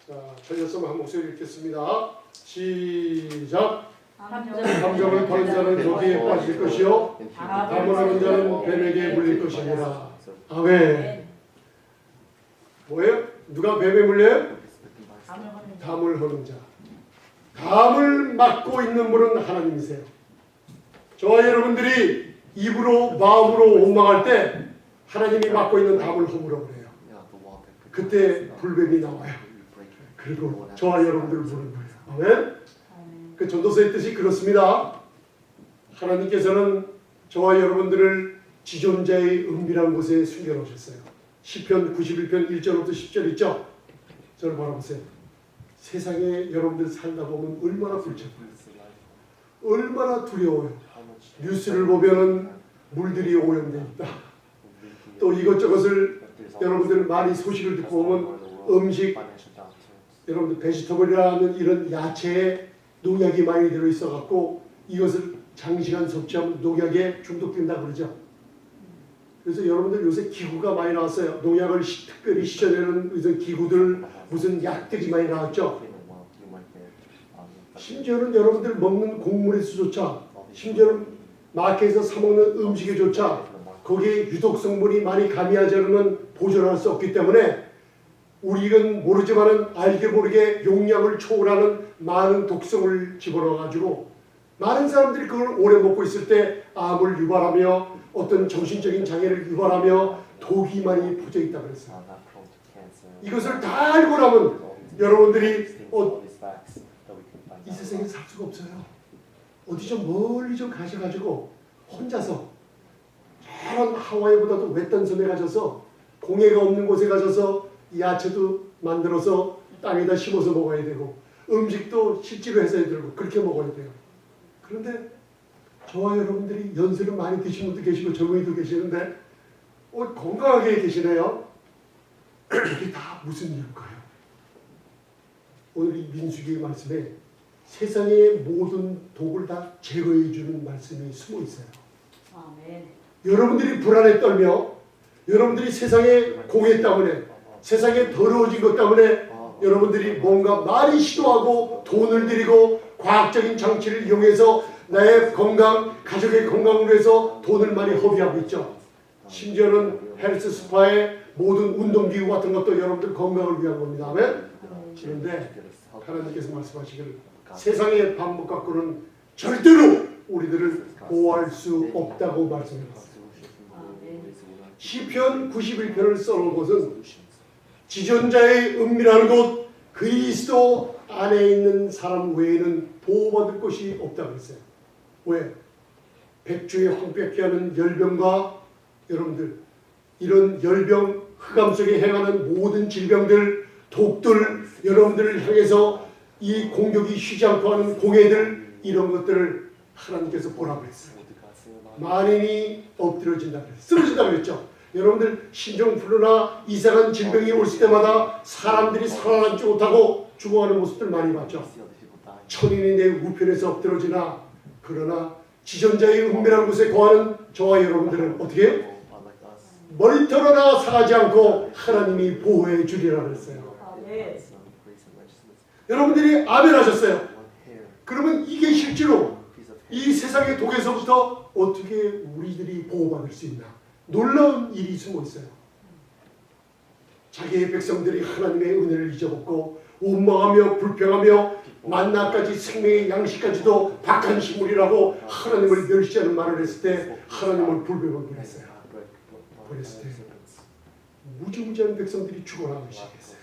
자, 전였으면 한 목소리 읽겠습니다. 시작. 함정을 파는 자는 거기에 빠질 것이요 담원하는 자는 뱀에게 물릴 것이니라. 아멘. 뭐예요? 누가 뱀에 물려요? 담을 허는 자. 담을 맡고 있는 분은 하나님이세요. 저와 여러분들이 입으로 마음으로 원망할 때 하나님이 맡고 있는 담을 허물어 그래요. 그때 불뱀이 나와요. 그리고 저와 여러분들을 부르는 거예요. 아멘. 그 전도서의 뜻이 그렇습니다. 하나님께서는 저와 여러분들을 지존자의 은밀한 곳에 숨겨놓으셨어요. 시편 91편 1절부터 10절 있죠? 저를 바라보세요. 세상에 여러분들 살다 보면 얼마나 불편해요. 얼마나 두려워요. 뉴스를 보면은 물들이 오염돼 있다. 또 이것저것을 여러분들 많이 소식을 듣고 보면 음식, 여러분들 베지터블이라는 이런 야채에 농약이 많이 들어있어 갖고 이것을 장시간 섭취하면 농약에 중독된다 그러죠. 그래서 여러분들 요새 기구가 많이 나왔어요. 농약을 특별히 씻어내는 무슨 기구들, 무슨 약들이 많이 나왔죠. 심지어는 여러분들 먹는 곡물에서조차, 심지어는 마켓에서 사 먹는 음식에조차 거기에 유독 성분이 많이 가미하지 않으면 보존할 수 없기 때문에 우리는 모르지만은 알게 모르게 용량을 초월하는 많은 독성을 집어넣어가지고 많은 사람들이 그걸 오래 먹고 있을 때 암을 유발하며 어떤 정신적인 장애를 유발하며 독이 많이 퍼져 있다 그랬어요. 이것을 다 알고 나면 여러분들이 이 세상에 살 수가 없어요. 어디 좀 멀리 좀 가셔가지고 혼자서 저런 하와이보다도 외딴 섬에 가셔서 공해가 없는 곳에 가셔서 야채도 만들어서 땅에다 심어서 먹어야 되고 음식도 실제로 해서 해야 되고 그렇게 먹어야 돼요. 그런데 저와 여러분들이 연세를 많이 드신 분도 계시고 젊은이도 계시는데 건강하게 계시네요. 이게 다 무슨 이유일까요? 오늘 이 민수기의 말씀에 세상의 모든 독을 다 제거해 주는 말씀이 숨어 있어요. 아멘. 여러분들이 불안에 떨며 여러분들이 세상의 공해 때문에 세상에 더러워진 것 때문에 여러분들이 뭔가 많이 시도하고 돈을 들이고 과학적인 장치를 이용해서 나의 건강, 가족의 건강을 위해서 돈을 많이 허비하고 있죠. 심지어는 헬스 스파에 모든 운동기구 같은 것도 여러분들 건강을 위한 겁니다. 아멘? 그런데 하나님께서 말씀하시기를 세상의 방법 갖고는 절대로 우리들을 보호할 수 없다고 말씀하셨습니다. 시편 91편을 써놓은 것은 지존자의 은밀한 곳 그리스도 안에 있는 사람 외에는 보호받을 곳이 없다고 했어요. 왜? 백주에 황폐케 하는 열병과 여러분들 이런 열병 흑암 속에 행하는 모든 질병들 독들 여러분들을 향해서 이 공격이 쉬지 않고 하는 공해들 이런 것들을 하나님께서 보라고 했어요. 만인이 엎드려진다 그랬어요. 쓰러진다 그랬죠. 여러분들 신종플루나 이상한 질병이 올 때마다 사람들이 살아남지 못하고 죽어가는 모습들 많이 봤죠. 천인이 내 우편에서 엎드러지나 그러나 지존자의 은밀한 곳에 거하는 저와 여러분들은 어떻게 해요? 머리털 상하지 않고 하나님이 보호해 주리라 그랬어요. 여러분들이 아멘 하셨어요. 그러면 이게 실제로 이 세상의 독에서부터 어떻게 우리들이 보호받을 수 있나? 놀라운 일이 숨어 있어요. 자기의 백성들이 하나님의 은혜를 잊어먹고 원망하며 불평하며 만나까지 생명의 양식까지도 박한 식물이라고 하나님을 멸시하는 말을 했을 때 하나님을 불백을 보냈어요. 보냈을 때 무지무지한 백성들이 죽어나가기 시작했어요.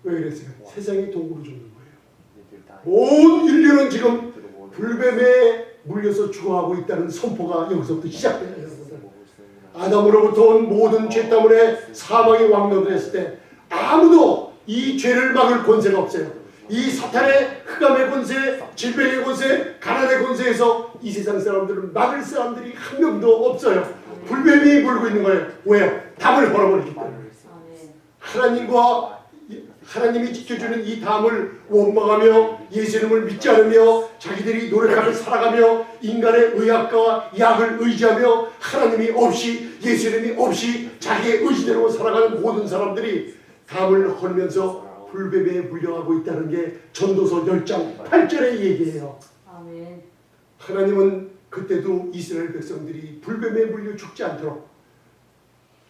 왜 그랬어요? 세상이 도구로 죽는 거예요. 온 인류는 지금 불뱀에 물려서 죽어가고 있다는 선포가 여기서부터 시작돼요. 여러분들. 아담으로부터 온 모든 죄 때문에 사망이 왕노됐을 때 아무도 이 죄를 막을 권세가 없어요. 이 사탄의 흑암의 권세, 질병의 권세, 가난의 권세에서 이 세상 사람들을 막을 사람들이 한 명도 없어요. 불뱀이 물고 있는 거예요. 왜요? 담을 걸어버리기 때문에. 하나님이 지켜주는 이 담을 원망하며 예수님을 믿지 않으며 자기들이 노력하며 살아가며 인간의 의학과 약을 의지하며 하나님이 없이 예수님이 없이 자기의 의지대로 살아가는 모든 사람들이 담을 헐면서 불뱀에 물려가고 있다는 게 전도서 10장 8절의 얘기예요. 아멘. 하나님은 그때도 이스라엘 백성들이 불뱀에 물려 죽지 않도록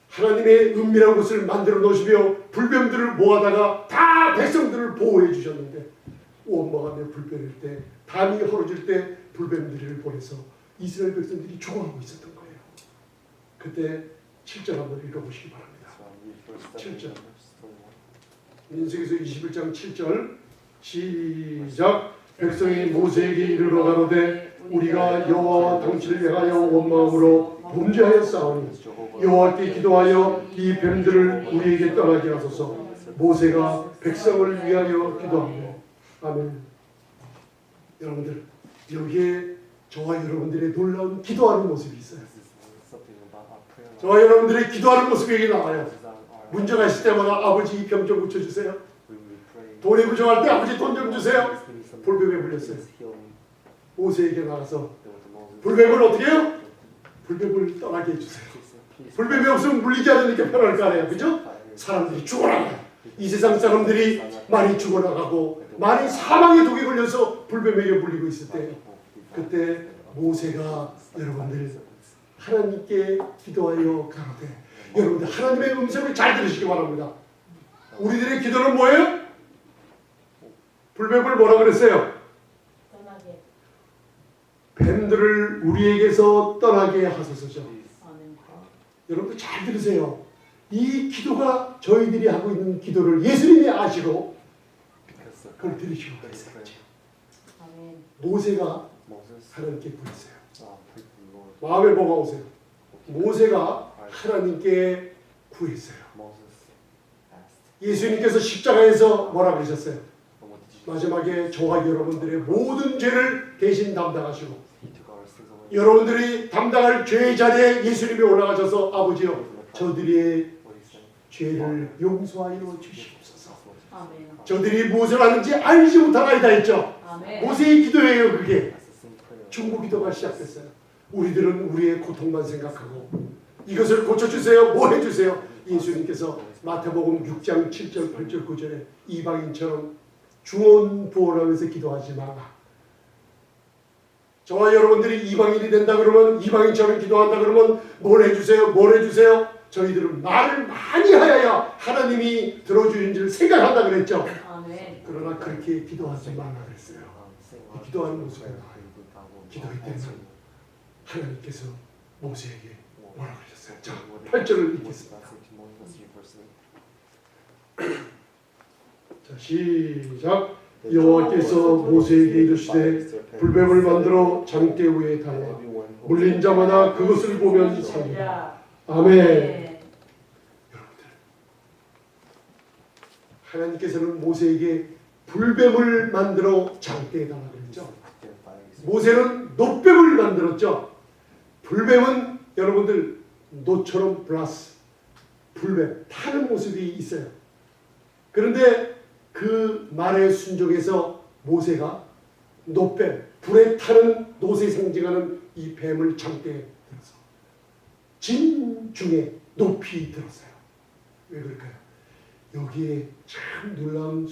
하나님의 은밀한 곳을 만들어 놓으시며 불뱀들을 모아다가 다 백성들을 보호해 주셨는데 원망하며 불뱀일 때 담이 헐어질 때 불뱀들을 보내서 이스라엘 백성들이 죽어가고 있었던 거예요. 그때 7절 한번 읽어보시기 바랍니다. 7절 민수기서 21장 7절 시작. 백성이 모세에게 이르러 가로되 우리가 여호와 당신을 향하여 원망함으로 범죄하였사오니 여호와께 기도하여 이 뱀들을 우리에게 떠나게 하소서. 모세가 백성을 위하여 기도하며 아멘. 여러분들 여기에 저와 여러분들의 놀라운 기도하는 모습이 있어요. 저와 여러분들의 기도하는 모습이 여기 나와요. 문제가 있을 때마다 아버지 이 병 좀 고쳐주세요. 돈이 부족할 때 아버지 돈 좀 주세요. 불뱀에 물렸어요. 모세에게 나가서 불뱀을 어떻게 해요? 불뱀을 떠나게 해주세요. 불뱀이 없으면 물리지 않으니까 편할 거 아니에요. 그죠? 사람들이 죽어나가요. 이 세상 사람들이 많이 죽어나가고 많이 사망의 독에 걸려서 불뱀에게 물리고 있을 때 그때 모세가 여러분들 하나님께 기도하여 가로되 여러분들 하나님의 음성을 잘 들으시기 바랍니다. 우리들의 기도는 뭐예요? 불뱀을 뭐라 그랬어요? 떠나게. 뱀들을 우리에게서 떠나게 하소서죠. 아멘. 여러분들 잘 들으세요. 이 기도가 저희들이 하고 있는 기도를 예수님이 아시고 그걸 들으시고 계세요. 아멘. 모세가 하나님께 구했어요. 마음에 뭐가 오세요? 모세가 하나님께 구했어요. 예수님께서 십자가에서 뭐라 그러셨어요? 마지막에 저와 여러분들의 모든 죄를 대신 담당하시고 여러분들이 담당할 죄의 자리에 예수님이 올라가셔서 아버지요 저들의 죄를 용서하여 주시옵소서. 아멘. 저들이 무엇을 하는지 알지 못하나이다 했죠. 아멘. 모세의 기도예요. 그게 중보 기도가 시작됐어요. 우리들은 우리의 고통만 생각하고 이것을 고쳐주세요. 뭐 해주세요. 예수님께서 마태복음 6장 7절 8절 9절에 이방인처럼 중언부언하면서 기도하지 마라. 저와 여러분들이 이방인이 된다 그러면 이방인처럼 기도한다 그러면 뭘 해주세요? 뭘 해주세요? 저희들은 말을 많이 하여야 하나님이 들어주신 줄 생각한다 그랬죠. 아멘. 그러나 그렇게 기도하지 말라 그랬어요. 기도하는 모습이 나아요. 기도할 때는 하나님께서 모세에게 뭐라고 하셨어요? 자, 8절을 읽겠습니다. 자, 시작. 여호와께서 모세에게 이르시되 불뱀을 만들어 장대 위에 달라 물린 자마다 그것을 보면 살리라. 아멘. 여러분들, 하나님께서는 모세에게 불뱀을 만들어 장대에 달라 그랬죠. 모세는 놋뱀을 만들었죠. 불뱀은 여러분들 노처럼 플러스 불뱀 타는 모습이 있어요. 그런데 그 말에 순종해서 모세가 놋뱀 불에 타는 놋에 상징하는 이 뱀을 장대에 들어서 진중에 높이 들었어요. 왜 그럴까요? 여기에 참 놀라운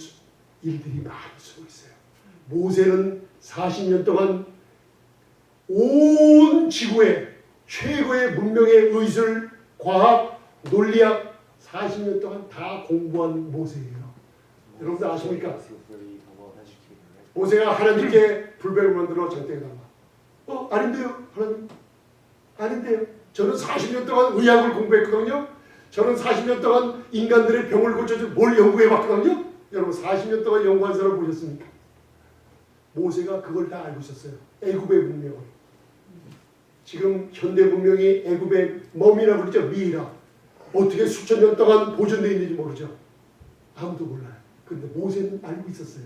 일들이 많이 숨어 있어요. 모세는 40년 동안 온 지구의 최고의 문명의 의술, 과학, 논리학 40년 동안 다 공부한 모세예요. 여러분들 아십니까? 모세가 하나님께 불뱀을 만들어 장대에 달라. 아닌데요, 하나님? 아닌데요. 저는 40년 동안 의학을 공부했거든요. 저는 40년 동안 인간들의 병을 고쳐줄 뭘 연구해봤거든요. 여러분 40년 동안 연구한 사람 보셨습니까? 모세가 그걸 다 알고 있었어요. 애굽의 문명을. 지금 현대 문명이 애굽의 멈이라고 그러죠. 미이라. 어떻게 수천 년 동안 보존되어 있는지 모르죠. 아무도 몰라요. 근데 모세는 알고 있었어요.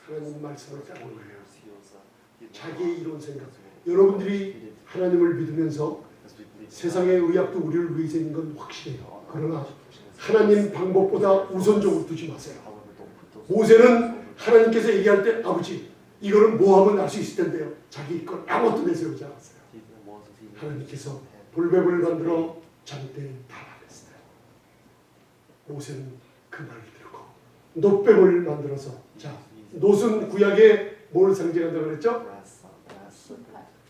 하나님 말씀을 따른 거예요. 자기의 이론 생각. 여러분들이 하나님을 믿으면서 세상의 의학도 우리를 위해서 있는 건 확실해요. 그러나 하나님 방법보다 우선적으로 두지 마세요. 모세는 하나님께서 얘기할 때 아버지 이거는 뭐 하면 알 수 있을 텐데요. 자기 걸 아무것도 내세우지 않았어요. 하나님께서 불뱀을 만들어 장대에 달아냈어요. 모세는 그 말을 들고 놋뱀을 만들어서 자 놋은 구약에 뭘 상징한다고 그랬죠?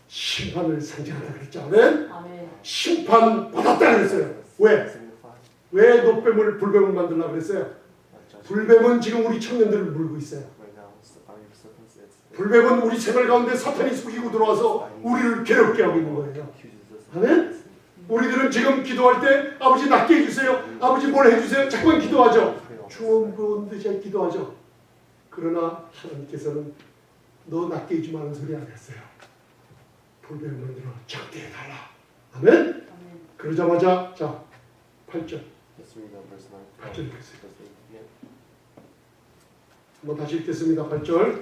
심판을 상징한다고 그랬죠. 아멘? 심판 받았다 그랬어요. 왜 놋뱀을 불뱀을 만들려고 그랬어요? 불뱀은 지금 우리 청년들을 물고 있어요. 불뱀은 우리 생활 가운데 사탄이 속이고 들어와서 우리를 괴롭게 하고 있는 거예요. 아멘? 우리들은 지금 기도할 때 아버지 낫게 해주세요. 아버지 뭘 해주세요. 자꾸만 기도하죠. 주원 부은 듯이 기도하죠. 그러나 하나님께서는 너 낫게 해주마는 소리 안 했어요. 불뱀을 만들어 장대에 달라. 아멘? 그러자마자 자 8절 8절 읽겠어요. 한번 다시 읽겠습니다. 8절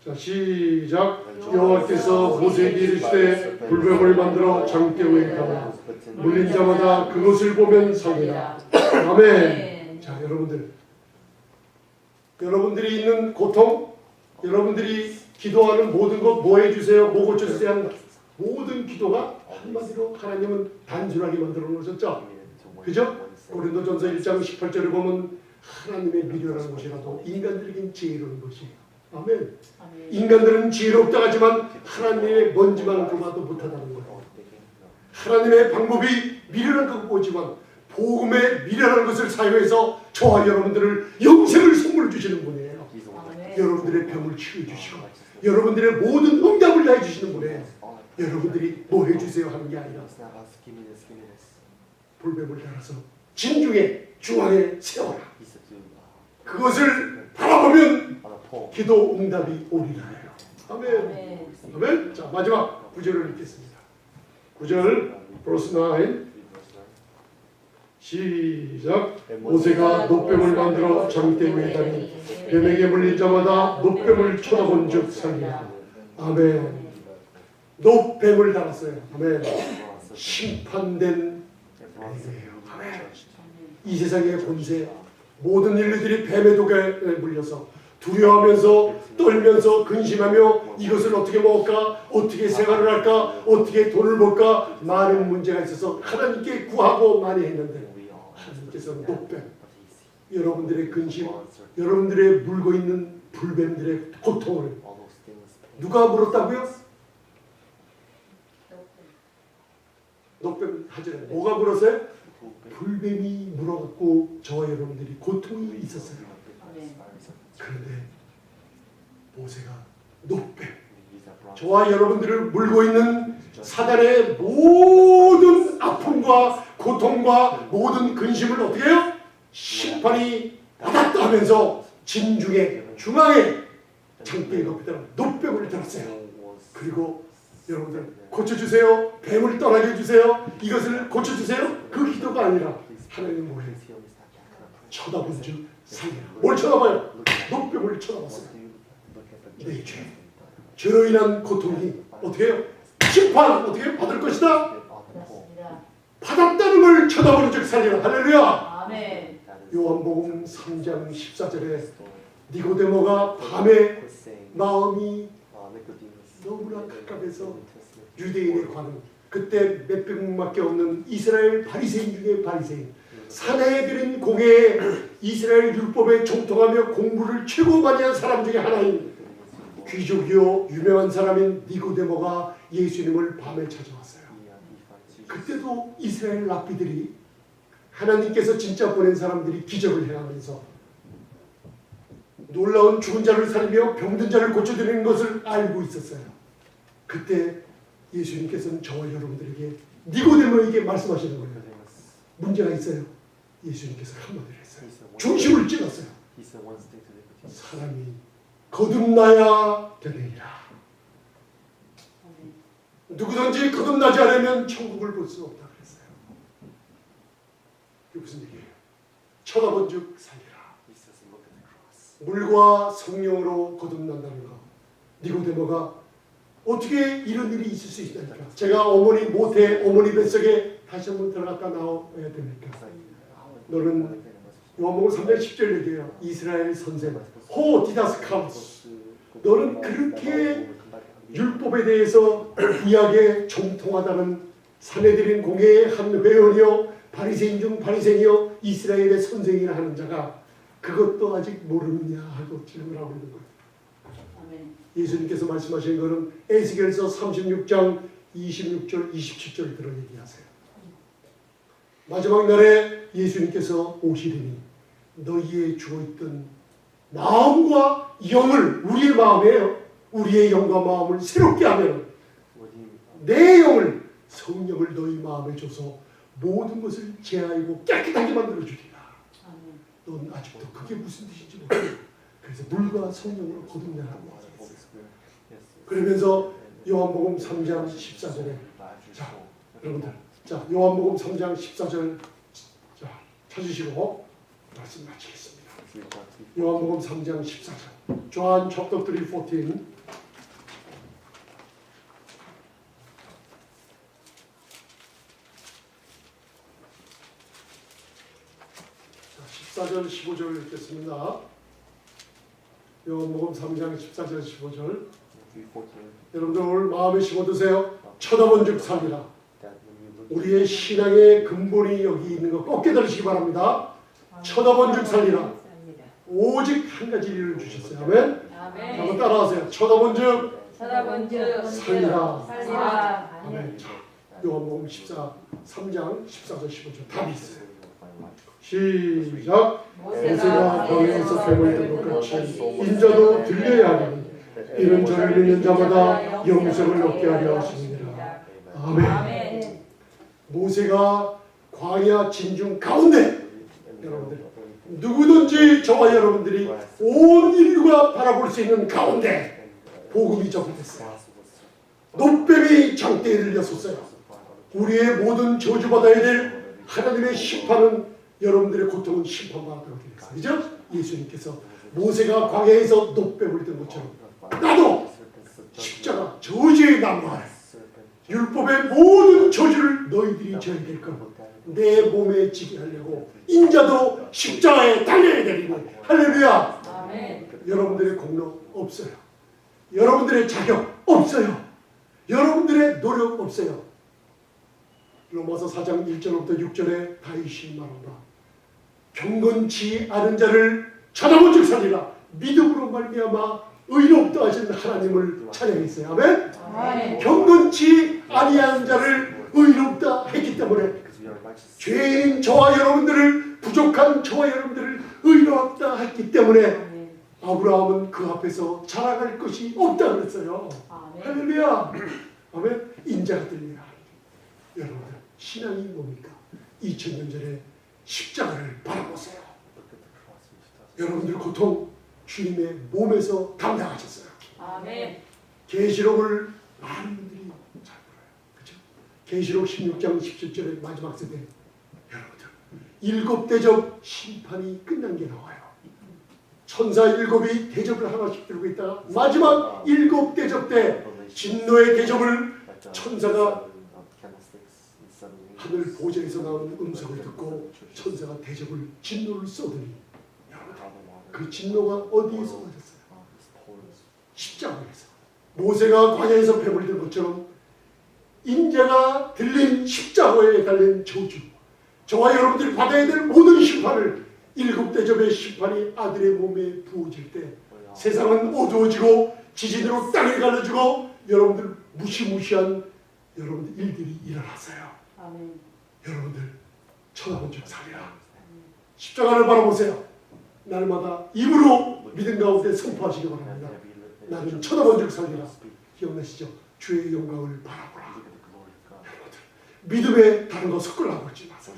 자 시작. 여호와께서 모세에게 이르시되 불뱀을 만들어 장대 위에 달아 물린 자마다 그것을 보면 살리라. 아멘. 자 여러분들이 있는 고통, 여러분들이 기도하는 모든 것 뭐 해주세요, 뭐 고쳐주세요 하는 모든 기도가 한마디로 하나님은 단순하게 만들어 놓으셨죠. 그죠? 고린도전서 1장 18절에 보면 하나님의 미련한 것이라도 인간들에겐 지혜로운 것이에요. 아멘. 인간들은 지혜롭다 하지만 하나님의 먼지만 그마도 못하다는 거예요. 하나님의 방법이 미련한 것 보지만 복음의 미련한 것을 사용해서 저와 여러분들을 영생을 선물로 주시는 분이에요. 여러분들의 병을 치유해주시고 여러분들의 모든 응답을 다 해주시는 분이에요. 여러분들이 뭐 해주세요 하는 게 아니라 불뱀을 달아서 진중에 중앙에 세워라. 그것을 바라보면 기도 응답이 오리라. 아멘. 아멘. 자 마지막 9절을 읽겠습니다. 9절 verse 9 시작. 모세가 놋뱀을 만들어 장대 위에 다니 뱀에게 물린 자마다 놋뱀을 쳐다본 즉 살리라. 아멘. 놋뱀을 달았어요. 아멘. 심판된 뱀이에요. 아멘. 이 세상의 권세 모든 인류들이 뱀의 독에 물려서 두려워하면서 떨면서 근심하며 이것을 어떻게 먹을까, 어떻게 생활을 할까, 어떻게 돈을 벌까 많은 문제가 있어서 하나님께 구하고 많이 했는데 하나님께서는 놋뱀, 여러분들의 근심, 여러분들의 물고 있는 불뱀들의 고통을 누가 물었다고요? 노뱀 하지는 뭐가 물었어요? 불뱀이 물어갖고 저와 여러분들이 고통이 있었어요. 그런데 모세가 노뱀, 저와 여러분들을 물고 있는 사단의 모든 아픔과 고통과 모든 근심을 어떻게 해요? 심판이 받았다 하면서 진중에 중앙에 장대에 높이더라 노뱀을 들었어요. 그리고 여러분들 고쳐주세요. 뱀을 떠나게 해주세요. 이것을 고쳐주세요. 그 기도가 아니라 하나님 뭐예요? 쳐다본 줄 살리라. 뭘 쳐다봐요? 노뱀을 쳐다봤어요. 내 죄, 죄로 인한 고통이 어떻게 해요? 심판 어떻게 받을 것이다? 그렇습니다. 받았다는 걸 쳐다보는 줄 살리라. 할렐루야. 아멘. 요한복음 3장 14절에 니고데모가 밤에 마음이 너무나 갑갑해서 유대인에 관한 그때 몇백 명밖에 없는 이스라엘 바리새인 중에 바리새인 사내들인 공회에 이스라엘 율법에 종통하며 공부를 최고 많이 한 사람 중에 하나인 귀족이요 유명한 사람인 니고데모가 예수님을 밤에 찾아왔어요. 그때도 이스라엘 랍비들이 하나님께서 진짜 보낸 사람들이 기적을 행하면서 놀라운 죽은 자를 살리며 병든 자를 고쳐드리는 것을 알고 있었어요. 그때 예수님께서는 저와 여러분들에게 니고데모에게 말씀하시는 거예요. 문제가 있어요. 예수님께서 한마디를 했어요. 중심을 찔렀어요. 사람이 거듭나야 되느니라. 누구든지 거듭나지 않으면 천국을 볼 수 없다 그랬어요. 이게 무슨 얘기예요? 쳐다본 즉 살리라. 물과 성령으로 거듭난다는 거. 니고데모가 어떻게 이런 일이 있을 수 있다니까. 제가 어머니 모태 어머니 뱃속에 다시 한번 들어갔다 나와야 됩니까? 너는 요한복음 3장 10절 얘기해요. 이스라엘 선생 호 디다스카우스 너는 그렇게 율법에 대해서 구약에 종통하다는 사내들인 공회의 한 회원이요 바리새인 중 바리새인이요 이스라엘의 선생이라 하는 자가 그것도 아직 모르느냐 하고 질문하고 있는 거예요. 아멘. 예수님께서 말씀하신 것은 에스겔서 36장 26절 27절 들어 얘기하세요. 마지막 날에 예수님께서 오시리니 너희의 죽어있던 마음과 영을 우리의 마음에요. 우리의 영과 마음을 새롭게 하면 내 영을 성령을 너희 마음에 줘서 모든 것을 제하이고 깨끗하게 만들어주리라. 넌 아직도 그게 무슨 뜻인지 모르겠어. 그래서 물과 성령으로 거듭나라고 하셨어요. 그러면서 요한복음 3장 14절에 자 여러분들 자 요한복음 3장 14절 자 찾으시고 말씀 마치겠습니다. 요한복음 3장 14절 John chapter 3, 14 14절 15절 읽겠습니다. 요한복음 3장 14절 15절 여러분들 오늘 마음에 심어두세요. 쳐다본 즉 살리라. 우리의 신앙의 근본이 여기 있는 거 꼭 깨달으시기 바랍니다. 쳐다본 즉 살리라. 오직 한 가지 일을 주셨어요. 아멘. 한번 따라하세요. 쳐다본 즉 살리라. 아멘. 자, 요한복음 3장 14절 15절 답이 있어요. 시작. 모세가 광야에서 뱀을 든 것 같이 인자도 들려야 하니 이런 저를 믿는 자마다 영생을 얻게 하려 하시니라. 아멘. 모세가 광야 진중 가운데 여러분들 누구든지 저와 여러분들이 온 인류가 바라볼 수 있는 가운데 복음이 전파됐어요. 노뱀이 장대에 들렸었어요. 우리의 모든 저주받아야 될 하나님의 심판은 여러분들의 고통은 심판받도록 되어 있어요. 그죠? 예수님께서 모세가 광야에서 노뱀을 든 것처럼 나도 십자가 저주의 나무 아래 율법의 모든 저주를 너희들이 져야 될 거라. 내 몸에 지게 하려고 인자도 십자가에 달려야 되리니 할렐루야. 아멘. 여러분들의 공로 없어요. 여러분들의 자격 없어요. 여러분들의 노력 없어요. 로마서 4장 1절부터 6절에 다윗이 말한다. 경건치 않은 자를 쳐다본 즉 살리라. 믿음으로 말미암아 의롭다 하신 하나님을 찬양했어요. 아멘. 아멘. 경건치 아니한 자를 의롭다 했기 때문에 죄인 저와 여러분들을 부족한 저와 여러분들을 의롭다 했기 때문에 아멘. 아브라함은 그 앞에서 자랑할 것이 없다 그랬어요. 아멘. 할렐루야. 아멘. 인자가 들리라. 여러분들 신앙이 뭡니까? 2000년 전에 십자가를 바라보세요. 여러분들 고통 주님의 몸에서 감당하셨어요. 아멘. 계시록을 많은 분들이 잘 몰라요. 그렇죠? 계시록 16장 17절의 마지막 세대 여러분들 일곱 대접 심판이 끝난 게 나와요. 천사 일곱이 대접을 하나씩 들고 있다가 마지막 일곱 대접 때 진노의 대접을 천사가 하늘 보좌에서 나오는 음성을 듣고 천사가 대접을 진노를 쏘더니 여러분들 그 진노가 어디에 쏟아졌어요? 십자가에서. 모세가 광야에서 뱀을 든 것처럼 인자가 들린 십자가에 달린 저주, 저와 여러분들이 받아야 될 모든 심판을 일곱 대접의 심판이 아들의 몸에 부어질 때 세상은 어두워지고 지진으로 땅을 갈라지고 여러분들 무시무시한 여러분들 일들이 일어났어요. 아멘. 여러분들 쳐다본 줄 살리라. 십자가를 바라보세요. 날마다 입으로 믿음 가운데 선포하시기 바랍니다. 나는 쳐다본 줄 살리라. 기억나시죠? 주의 영광을 바라보라. 여러분들 믿음에 다른 거 섞으려고 하지 마세요.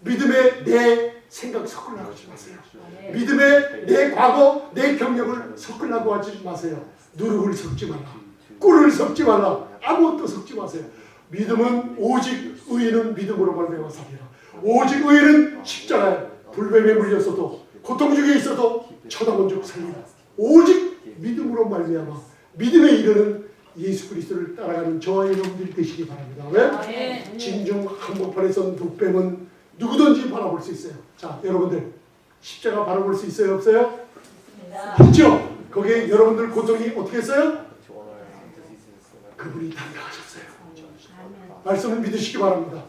믿음에 내 생각 섞으려고 하지 마세요. 아멘. 믿음에 내 과거, 내 경력을 섞으려고 하지 마세요. 누룩을 섞지 말라. 꿀을 섞지 말라. 아무것도 섞지 마세요. 믿음은 오직 의인은 믿음으로 말미암아 살리라. 오직 의인은 십자가에 불뱀에 물렸어도 고통 중에 있어도 쳐다본 줄 살리라. 오직 믿음으로 말미암아 믿음에 이르는 예수 그리스도를 따라가는 저와 여러분들이 되시기 바랍니다. 왜? 아멘. 진중 한복판에 선 독뱀은 누구든지 바라볼 수 있어요. 자, 여러분들 십자가 바라볼 수 있어요? 없어요? 있습니다. 있죠? 거기에 여러분들 고통이 어떻게 했어요? 그분이 담당하셨어요. 아멘. 말씀을 믿으시기 바랍니다.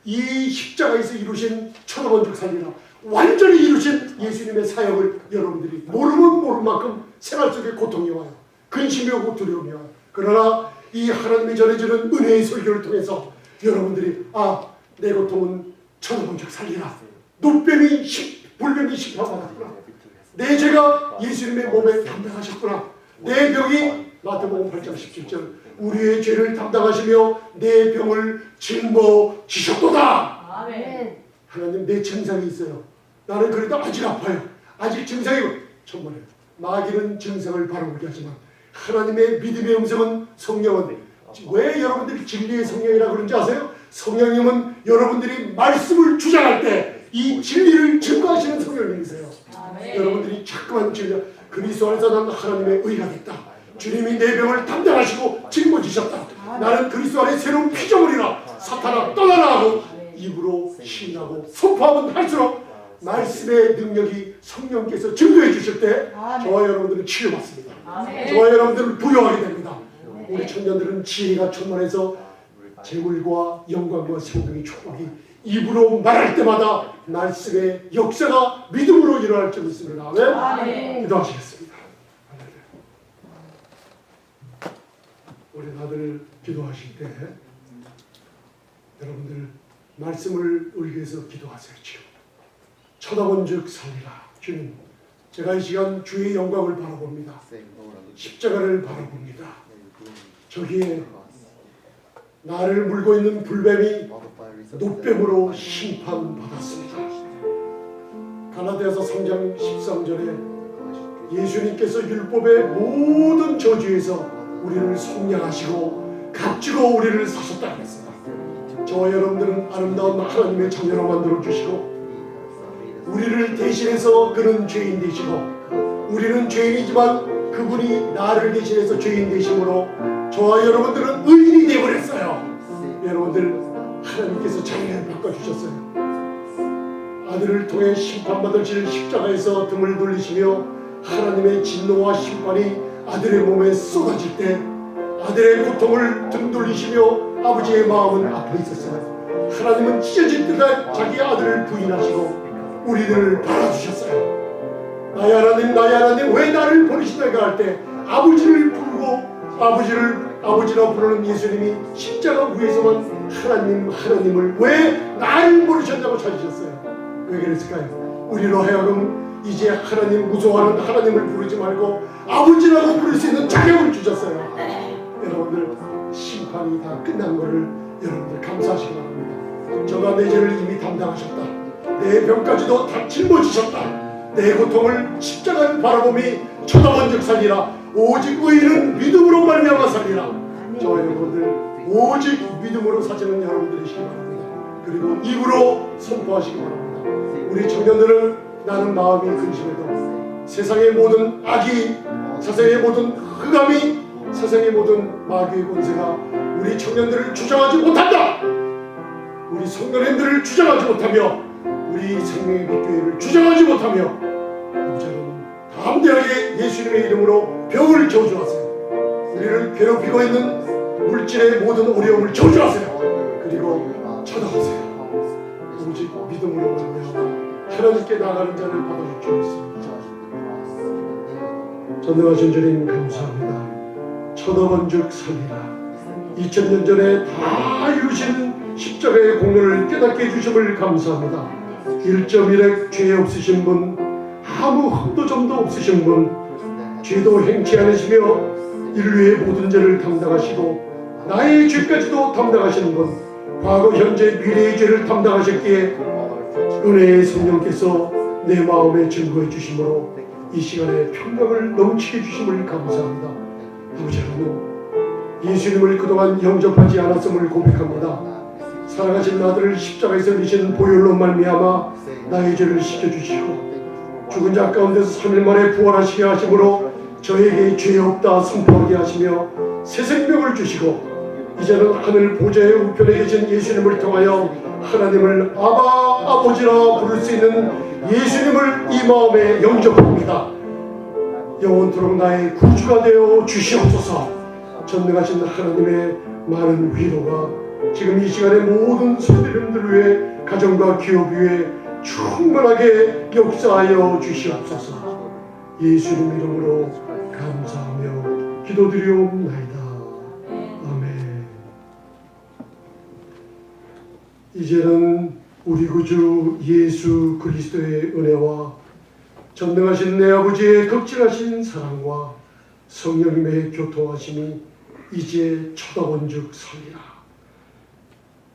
이 십자가에서 이루신 쳐다본 줄 살리라 완전히 이루신 예수님의 사역을 여러분들이 모르면 모를 만큼 생활 속에 고통이 와요. 근심이 오고 두려움이 와요. 그러나 이 하나님이 전해주는 은혜의 설교를 통해서 여러분들이 내 고통은 쳐다본 줄 살리라. 노뱀이 불뱀이 심판받았구나. 내 죄가 예수님의 몸에 담당하셨구나. 내 병이 마태복음 8장 17절 우리의 죄를 담당하시며 내 병을 짊어지셨도다. 아멘. 하나님 내 증상이 있어요. 나는 그래도 아직 아파요. 아직 증상이 정말요. 마귀는 증상을 바라보게 하지만 하나님의 믿음의 음성은 성령은 왜 여러분들이 진리의 성령이라고 그런지 아세요? 성령님은 여러분들이 말씀을 주장할 때 이 진리를 증거하시는 성령님이세요. 아멘. 여러분들이 자꾸만 진리 그리스도 안에서 난 하나님의 의가 됐다. 주님이 내 병을 담당하시고 짊어지셨다. 나는 그리스도 안에 새로운 피조물이라. 사탄아 떠나라 하고 입으로 시인하고 선포하면 할수록 말씀의 능력이 성령께서 증거해 주실 때 저와 여러분들은 치유받습니다. 아멘. 저와 여러분들은 부여하게 됩니다. 우리 청년들은 지혜가 충만해서 재물과 영광과 생명의 축복이 입으로 말할 때마다 말씀의 역사가 믿음으로 일어날 줄 믿습니다. 아멘. 기도하시겠습니다. 우리 다들 기도하실 때 여러분들 말씀을 울기 위해서 기도하세요. 지금 쳐다본 즉 살리라. 주님, 제가 이 시간 주의 영광을 바라봅니다. 십자가를 바라봅니다. 저기에 나를 물고 있는 불뱀이 노뱀으로 심판받았습니다. 갈라디아서 3장 13절에 예수님께서 율법의 모든 저주에서 우리를 속량하시고 값지고 우리를 사셨다 그랬습니다. 저와 여러분들은 아름다운 하나님의 자녀로 만들어주시고 우리를 대신해서 그는 죄인 되시고 우리는 죄인이지만 그분이 나를 대신해서 죄인 되심으로 저와 여러분들은 의인이 되어버렸어요. 여러분들 하나님께서 자녀를 바꿔주셨어요. 아들을 통해 심판받으실 십자가에서 등을 돌리시며 하나님의 진노와 심판이 아들의 몸에 쏟아질 때 아들의 고통을 등 돌리시며 아버지의 마음은 아파 있었어요. 하나님은 찢어진 듯한 자기 아들을 부인하시고 우리들을 바라주셨어요. 나의 하나님 나의 하나님 왜 나를 버리시나가 할 때 아버지를 부르고 아버지를 아버지라 부르는 예수님이 십자가 위에서만 하나님을 왜 나를 모르셨냐고 찾으셨어요. 왜 그랬을까요? 우리로 하여금 이제 하나님 무서워하는 하나님을 부르지 말고 아버지라고 부를 수 있는 자격을 주셨어요. 여러분들 심판이 다 끝난 것을 여러분들 감사하시기 바랍니다. 저가 내 죄를 이미 담당하셨다. 내 병까지도 다 짊어지셨다. 내 고통을 십자가를 바라보미 쳐다본 즉 살리라. 오직 의인은 믿음으로 말미암아 살리라. 저와 여러분들 오직 믿음으로 사시는 여러분들이시기 바랍니다. 그리고 입으로 선포하시기 바랍니다. 우리 청년들은 나는 마음이 근심해도 세상의 모든 악이, 세상의 모든 흑암이, 세상의 모든 마귀의 권세가 우리 청년들을 주장하지 못한다. 우리 성도님들을 주장하지 못하며 우리 생명의 빛교회를 주장하지 못하며 저는 담대하게 예수님의 이름으로 병을 저주하세요. 우리를 괴롭히고 있는 물질의 모든 어려움을 저주하세요. 그리고 쳐다보세요. 오직 믿음으로 말미암아 하나님께 나가는 자를 받아줄 줄 믿습니다. 전능하신 주님 감사합니다. 쳐다본 즉 살리라. 2000년 전에 다 이루신 십자가의 공로를 깨닫게 해주심을 감사합니다. 1.1획 죄 없으신 분, 아무 흠도 점도 없으신 분, 죄도 행치 않으시며 인류의 모든 죄를 담당하시고 나의 죄까지도 담당하시는 분, 과거 현재 미래의 죄를 담당하셨기에 은혜의 성령께서 내 마음에 증거해 주심으로 이 시간에 평강을 넘치게 주심을 감사합니다. 아버지 하나님, 예수님을 그동안 영접하지 않았음을 고백합니다. 사랑하신 아들을 십자가에서 흘리신 보혈로 말미암아 나의 죄를 씻겨주시고 죽은 자 가운데서 3일 만에 부활하시게 하심으로 저에게 죄 없다 선포하게 하시며 새 생명을 주시고 이제는 하늘 보좌의 우편에 계신 예수님을 통하여 하나님을 아버지라 부를 수 있는 예수님을 이 마음에 영접합니다. 영원토록 나의 구주가 되어 주시옵소서. 전능하신 하나님의 많은 위로가 지금 이 시간에 모든 성도님들 위해 가정과 기업 위에 충만하게 역사하여 주시옵소서. 예수님 이름으로 감사하며 기도드리옵나이다. 아멘. 이제는 우리 구주 예수 그리스도의 은혜와 전능하신 내 아버지의 극진하신 사랑과 성령님의 교통하심이 이제 쳐다본 즉 살리라.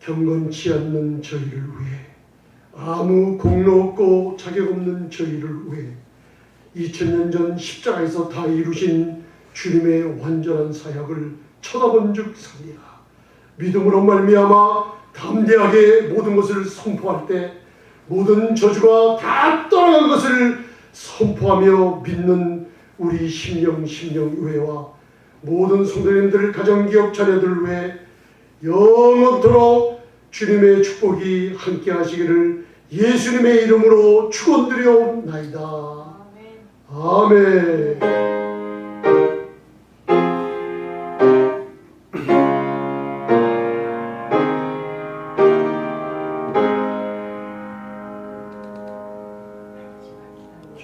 경건치 않는 저희를 위해, 아무 공로 없고 자격 없는 저희를 위해 2000년 전 십자가에서 다 이루신 주님의 완전한 사역을 쳐다본 즉 살리라. 믿음으로 말미암아 담대하게 모든 것을 선포할 때 모든 저주가 다 떠나간 것을 선포하며 믿는 우리 심령의회와 모든 성도님들 가정기업 자녀들 위해 영원토록 주님의 축복이 함께 하시기를 예수님의 이름으로 축원드려옵나이다. 아멘.